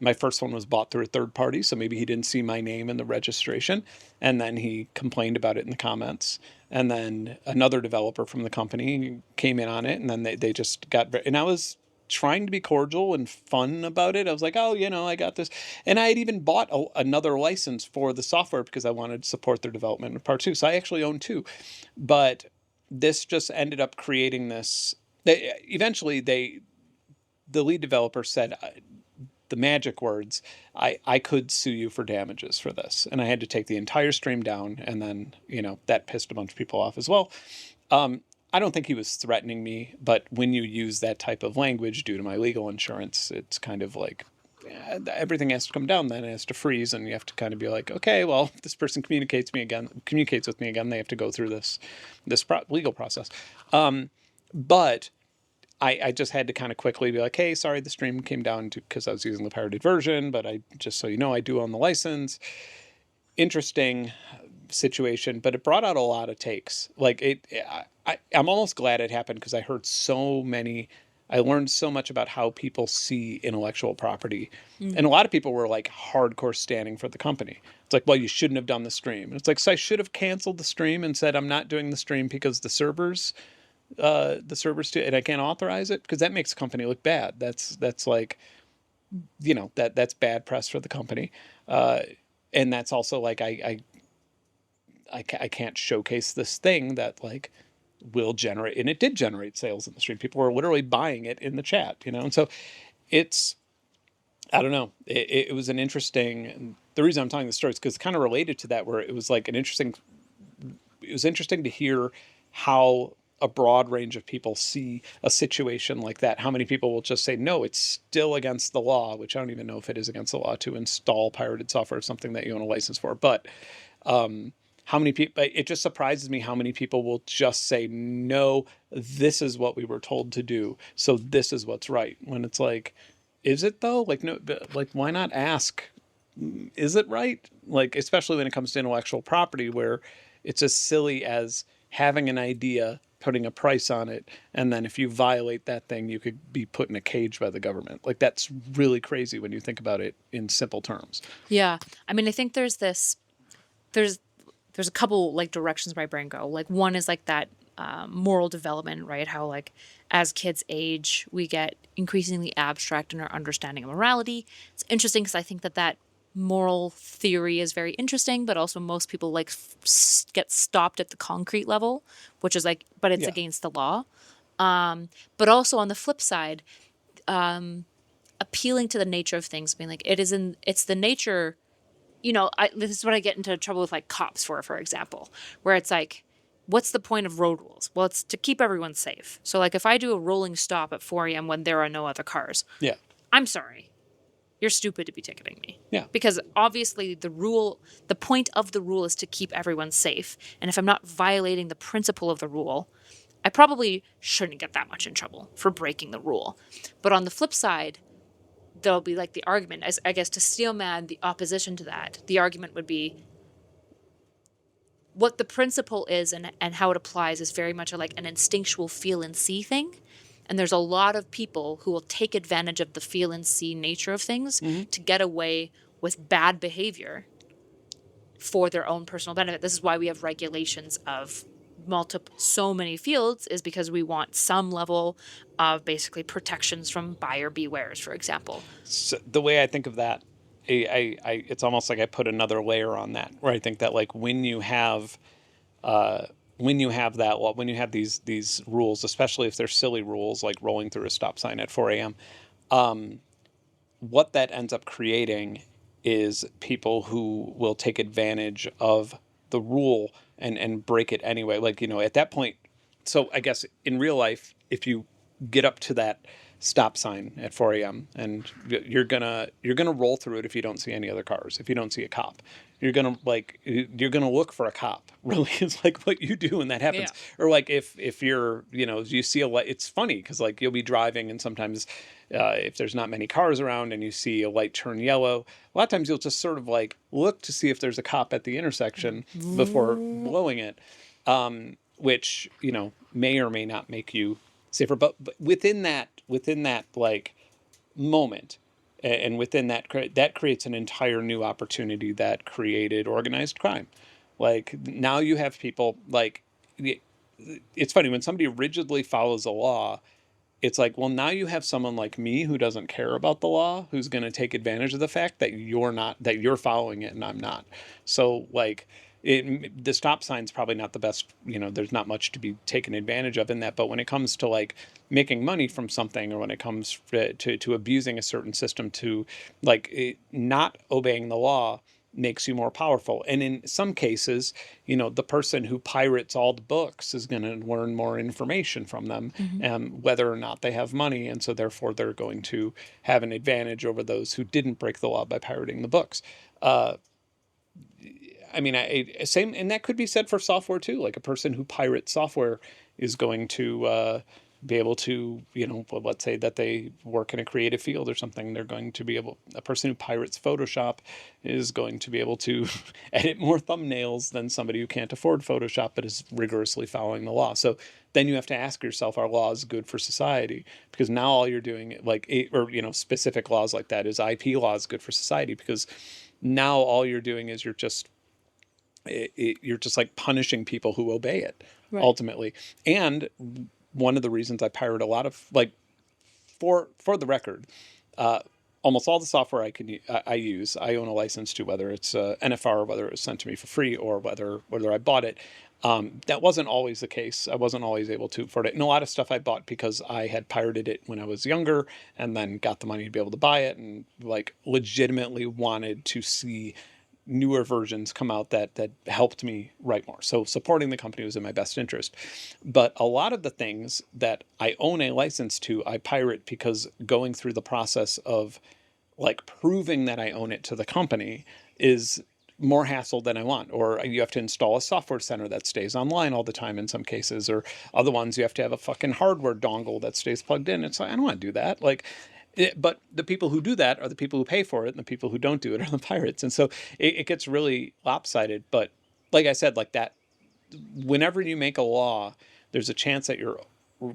my first one was bought through a third party, so maybe he didn't see my name in the registration, and then he complained about it in the comments. And then another developer from the company came in on it, and then they just got, and I was trying to be cordial and fun about it. I was like, oh, I got this. And I had even bought another license for the software because I wanted to support their development of part two. So I actually own two. But this just ended up creating this. Eventually, the lead developer said, the magic words, I could sue you for damages for this. And I had to take the entire stream down. And then, that pissed a bunch of people off as well. I don't think he was threatening me, but when you use that type of language due to my legal insurance, it's kind of like, everything has to come down, then it has to freeze, and you have to kind of be like, okay, well, if this person communicates with me again, they have to go through this legal process. But I just had to kind of quickly be like, hey, sorry, the stream came down because I was using the pirated version, but just so you know, I do own the license. Interesting situation, but it brought out a lot of takes. Like I'm almost glad it happened because I learned so much about how people see intellectual property. Mm-hmm. And a lot of people were like hardcore standing for the company. It's like, well, you shouldn't have done the stream. And it's like, so I should have canceled the stream and said, I'm not doing the stream because the servers and I can't authorize it, because that makes the company look bad. That's like, that's bad press for the company. And that's also like, I can't showcase this thing that like will generate, and it did generate sales in the stream. People were literally buying it in the chat, and so it's, I don't know. It was an interesting, the reason I'm telling the story is because it's kind of related to that, where it was like it was interesting to hear how a broad range of people see a situation like that. How many people will just say, no, it's still against the law, which I don't even know if it is against the law to install pirated software, something that you own a license for. But how many people, it just surprises me how many people will just say, no, this is what we were told to do, so this is what's right. When it's like, is it though? Like, no, like, why not ask, is it right? Like, especially when it comes to intellectual property, where it's as silly as having an idea, putting a price on it, and then if you violate that thing, you could be put in a cage by the government. Like, that's really crazy when you think about it in simple terms. Yeah. I mean, I think there's a couple like directions my brain go. Like, one is like that moral development, right? How like as kids age, we get increasingly abstract in our understanding of morality. It's interesting because I think that moral theory is very interesting, but also most people like get stopped at the concrete level, which is like, but it's against the law. But also on the flip side, appealing to the nature of things, being like, it's the nature. This is what I get into trouble with like cops for example, where it's like, what's the point of road rules? Well, it's to keep everyone safe. So like if I do a rolling stop at 4 a.m. when there are no other cars, I'm sorry, you're stupid to be ticketing me. Yeah. Because obviously the point of the rule is to keep everyone safe. And if I'm not violating the principle of the rule, I probably shouldn't get that much in trouble for breaking the rule. But on the flip side, there'll be like the argument, as I guess to steel man the opposition to that, the argument would be what the principle is and how it applies is very much like an instinctual feel and see thing. And there's a lot of people who will take advantage of the feel and see nature of things to get away with bad behavior for their own personal benefit. This is why we have regulations of so many fields, is because we want some level of basically protections from buyer bewares, for example. So the way I think of that, it's almost like I put another layer on that, where I think that like when you have these rules, especially if they're silly rules like rolling through a stop sign at 4 a.m., what that ends up creating is people who will take advantage of the rule and break it anyway. Like, at that point, so I guess in real life, if you get up to that stop sign at 4 a.m. and you're gonna roll through it if you don't see any other cars, if you don't see a cop. You're gonna look for a cop. Really, is like what you do when that happens. Yeah. Or like if you're you see a light. It's funny because like you'll be driving and sometimes if there's not many cars around and you see a light turn yellow, a lot of times you'll just sort of like look to see if there's a cop at the intersection before blowing it. which, may or may not make you safer. But within that like moment, and within that creates an entire new opportunity that created organized crime. Like, now you have people like, it's funny when somebody rigidly follows a law. It's like, well, now you have someone like me who doesn't care about the law, who's going to take advantage of the fact that you're following it and I'm not. So, like, the stop sign's probably not the best, there's not much to be taken advantage of in that. But when it comes to like making money from something, or when it comes to abusing a certain system, to like not obeying the law makes you more powerful. And in some cases, the person who pirates all the books is going to learn more information from them, whether or not they have money. And so therefore they're going to have an advantage over those who didn't break the law by pirating the books. I mean, same, and that could be said for software too. Like, a person who pirates software is going to be able to, let's say that they work in a creative field or something. They're going to be able. A person who pirates Photoshop is going to be able to edit more thumbnails than somebody who can't afford Photoshop but is rigorously following the law. So then you have to ask yourself, are laws good for society? Because now all you're doing, like, specific laws like that, is IP laws good for society? Because now all you're doing is you're just like punishing people who obey it, right, ultimately. And one of the reasons I pirate a lot of, like, for the record, almost all the software I use, I own a license to, whether it's NFR, or whether it was sent to me for free, or whether I bought it. That wasn't always the case. I wasn't always able to afford it. And a lot of stuff I bought because I had pirated it when I was younger, and then got the money to be able to buy it, and like legitimately wanted to see newer versions come out that helped me write more. So supporting the company was in my best interest. But a lot of the things that I own a license to, I pirate because going through the process of like proving that I own it to the company is more hassle than I want. Or you have to install a software center that stays online all the time in some cases, or other ones you have to have a fucking hardware dongle that stays plugged in. It's like, I don't want to do that. Like, but the people who do that are the people who pay for it, and the people who don't do it are the pirates. And so it gets really lopsided. But like I said, like that, whenever you make a law, there's a chance that you're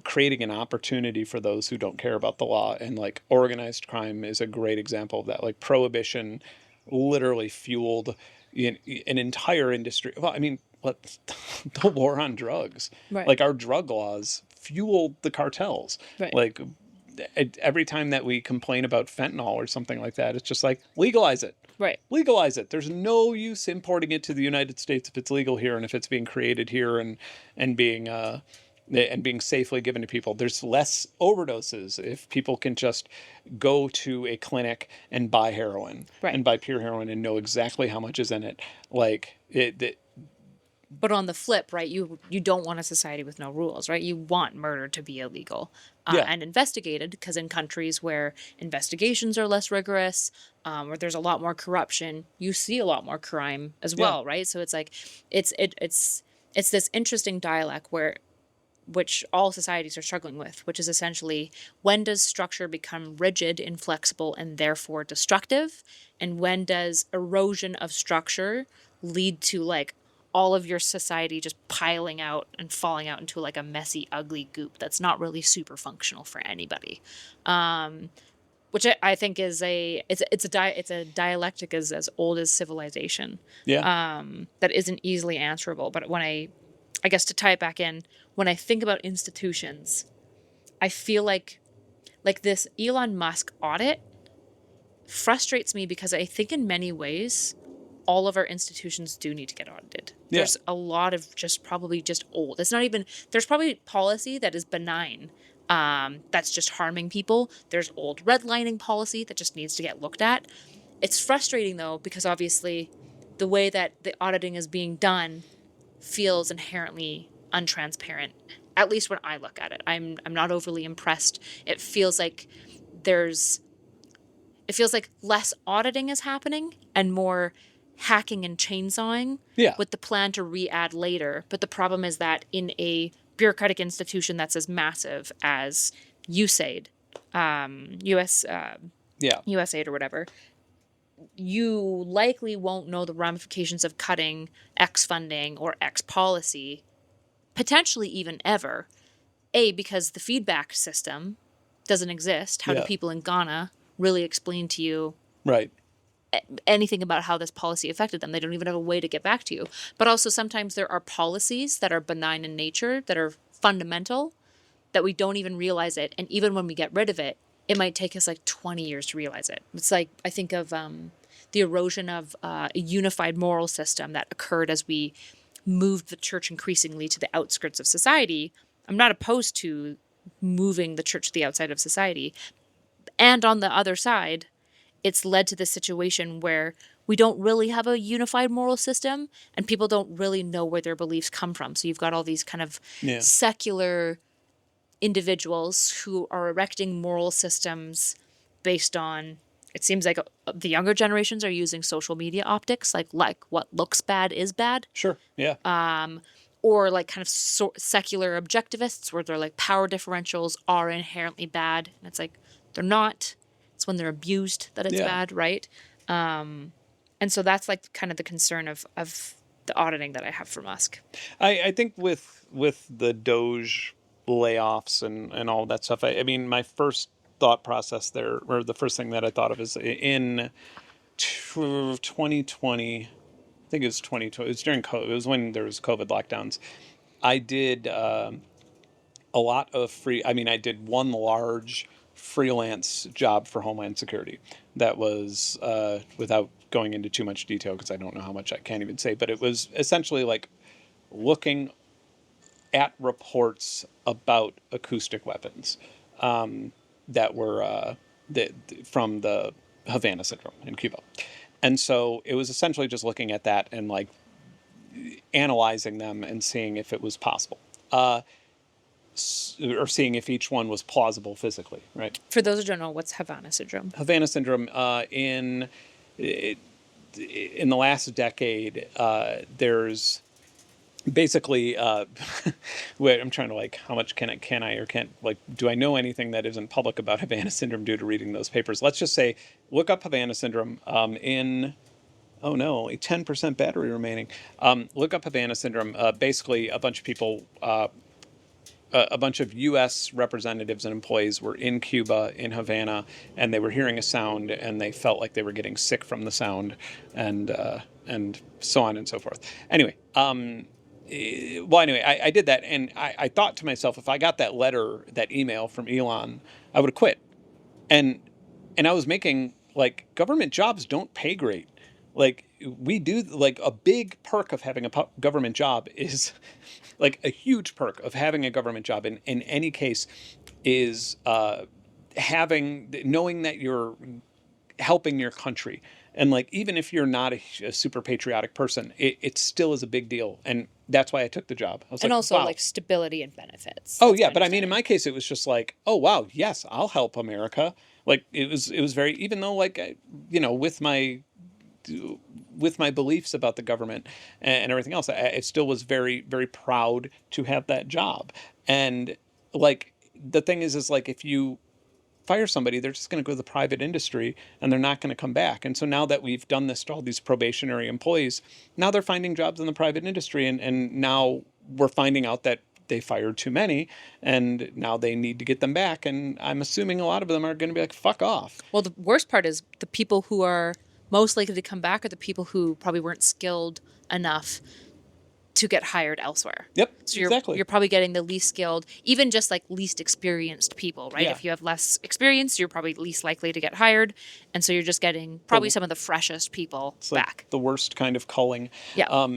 creating an opportunity for those who don't care about the law. And like organized crime is a great example of that. Like prohibition literally fueled an entire industry. Well, I mean, the war on drugs, right, like our drug laws fueled the cartels. Right. Like, every time that we complain about fentanyl or something like that, it's just like, legalize it. Right. Legalize it. There's no use importing it to the United States if it's legal here, and if it's being created here and being safely given to people. There's less overdoses if people can just go to a clinic and buy heroin, right, and buy pure heroin and know exactly how much is in it. Like But on the flip, right, you don't want a society with no rules, right? You want murder to be illegal and investigated, because in countries where investigations are less rigorous, where there's a lot more corruption, you see a lot more crime as well, right? So it's like it's this interesting dialect which all societies are struggling with, which is essentially, when does structure become rigid, inflexible, and therefore destructive? And when does erosion of structure lead to like all of your society just piling out and falling out into like a messy, ugly goop that's not really super functional for anybody? Which I think is it's a dialectic as old as civilization. Yeah. That isn't easily answerable. But when I guess to tie it back in, when I think about institutions, I feel like this Elon Musk audit frustrates me, because I think in many ways all of our institutions do need to get audited. Yeah. There's a lot of probably just old. It's not even, there's probably policy that is benign, that's just harming people. There's old redlining policy that just needs to get looked at. It's frustrating though, because obviously the way that the auditing is being done feels inherently untransparent, at least when I look at it. I'm not overly impressed. It feels like less auditing is happening and more hacking and chainsawing, with the plan to re-add later. But the problem is that in a bureaucratic institution that's as massive as USAID, USAID or whatever, you likely won't know the ramifications of cutting X funding or X policy potentially even ever. A, because the feedback system doesn't exist. How do people in Ghana really explain to you Right. anything about how this policy affected them? They don't even have a way to get back to you. But also sometimes there are policies that are benign in nature, that are fundamental, that we don't even realize it. And even when we get rid of it, it might take us like 20 years to realize it. It's like, I think of the erosion of a unified moral system that occurred as we moved the church increasingly to the outskirts of society. I'm not opposed to moving the church to the outside of society. And on the other side, it's led to this situation where we don't really have a unified moral system and people don't really know where their beliefs come from. So you've got all these kind of secular individuals who are erecting moral systems based on, it seems like the younger generations are using social media optics, like what looks bad is bad. Sure. Yeah. Or like kind of secular objectivists where they're like power differentials are inherently bad. And it's like, they're not. It's when they're abused that it's bad, right? And so that's like kind of the concern of the auditing that I have for Musk. I think with the Doge layoffs and all that stuff, I mean, my first thought process there, or the first thing that I thought of is in 2020, I think it was 2020, it was during COVID, it was when there was COVID lockdowns. I did a lot of I did one large freelance job for Homeland Security that was, without going into too much detail because I don't know how much I can't even say, but it was essentially like looking at reports about acoustic weapons that were from the Havana Syndrome in Cuba. And so it was essentially just looking at that and like analyzing them and seeing if it was possible. Or seeing if each one was plausible physically, right? For those who don't know, what's Havana Syndrome? Havana Syndrome, in the last decade, there's basically, wait, I'm trying to like, how much can I or can't, like, do I know anything that isn't public about Havana Syndrome due to reading those papers? Let's just say, look up Havana Syndrome oh no, only 10% battery remaining. Look up Havana Syndrome. Basically, a bunch of people, a bunch of U.S. representatives and employees were in Cuba, in Havana, and they were hearing a sound, and they felt like they were getting sick from the sound, and so on and so forth. Anyway, I did that, and I thought to myself, if I got that email from Elon, I would have quit. And I was making, like, government jobs don't pay great. Like, we do, like, a big perk of having a government job is, like, a huge perk of having a government job in any case is knowing that you're helping your country. And, like, even if you're not a super patriotic person, it still is a big deal. And that's why I took the job. I was and like, also, wow. like, stability and benefits. Oh, yeah. But I mean, in my case, it was just like, oh, wow, yes, I'll help America. Like, it was very, even though, like, with my beliefs about the government and everything else, I still was very, very proud to have that job. And, like, the thing is like, if you fire somebody, they're just going to go to the private industry and they're not going to come back. And so now that we've done this to all these probationary employees, now they're finding jobs in the private industry. And now we're finding out that they fired too many and now they need to get them back. And I'm assuming a lot of them are going to be like, fuck off. Well, the worst part is the people who are most likely to come back are the people who probably weren't skilled enough to get hired elsewhere. Yep, so exactly. You're probably getting the least skilled, even just like least experienced people, right? Yeah. If you have less experience, you're probably least likely to get hired. And so you're just getting probably some of the freshest people back. Like the worst kind of culling. Yeah.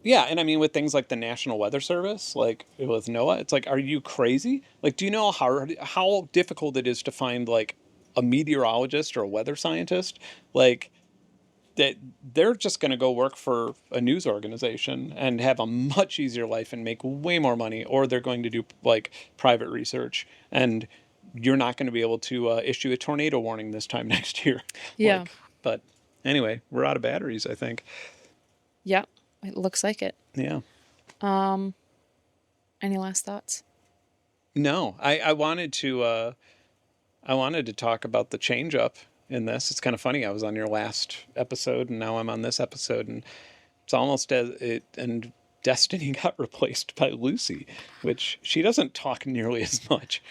Yeah, and I mean, with things like the National Weather Service, like with NOAA, it's like, are you crazy? Like, do you know how difficult it is to find, like, a meteorologist or a weather scientist? Like, that they're just going to go work for a news organization and have a much easier life and make way more money, or they're going to do, like, private research, and you're not going to be able to issue a tornado warning this time next year. Yeah. Like, but anyway, we're out of batteries, I think. Yeah, it looks like it. Yeah. Any last thoughts? No, I wanted to talk about the change up in this. It's kind of funny. I was on your last episode and now I'm on this episode, and it's almost as it, and Destiny got replaced by Lucy, which she doesn't talk nearly as much.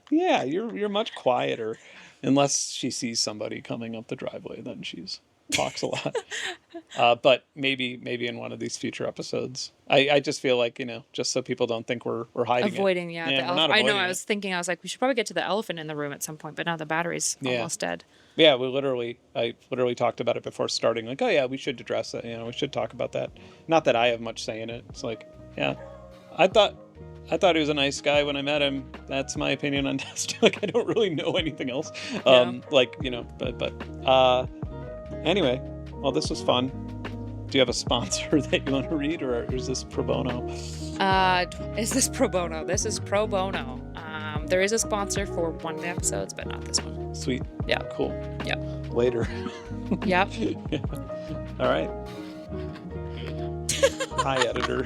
Yeah, you're much quieter, unless she sees somebody coming up the driveway. Then she's talks a lot. But maybe in one of these future episodes, I just feel like, just so people don't think we're hiding avoiding, it. yeah. Yeah, The we're not I know. avoiding I was thinking, I was like, we should probably get to the elephant in the room at some point, but now the battery's almost dead. Yeah, I literally talked about it before starting. Like, oh yeah, we should address that. We should talk about that. Not that I have much say in it. It's like, yeah, I thought he was a nice guy when I met him. That's my opinion on Destiny. Like, I don't really know anything else. Anyway, well, this was fun. Do you have a sponsor that you want to read, or is this pro bono? Is this pro bono? This is pro bono. There is a sponsor for one of the episodes, but not this one. Sweet. Yeah. Cool. Yep. Later. Yep. Yeah. All right. Hi, editor.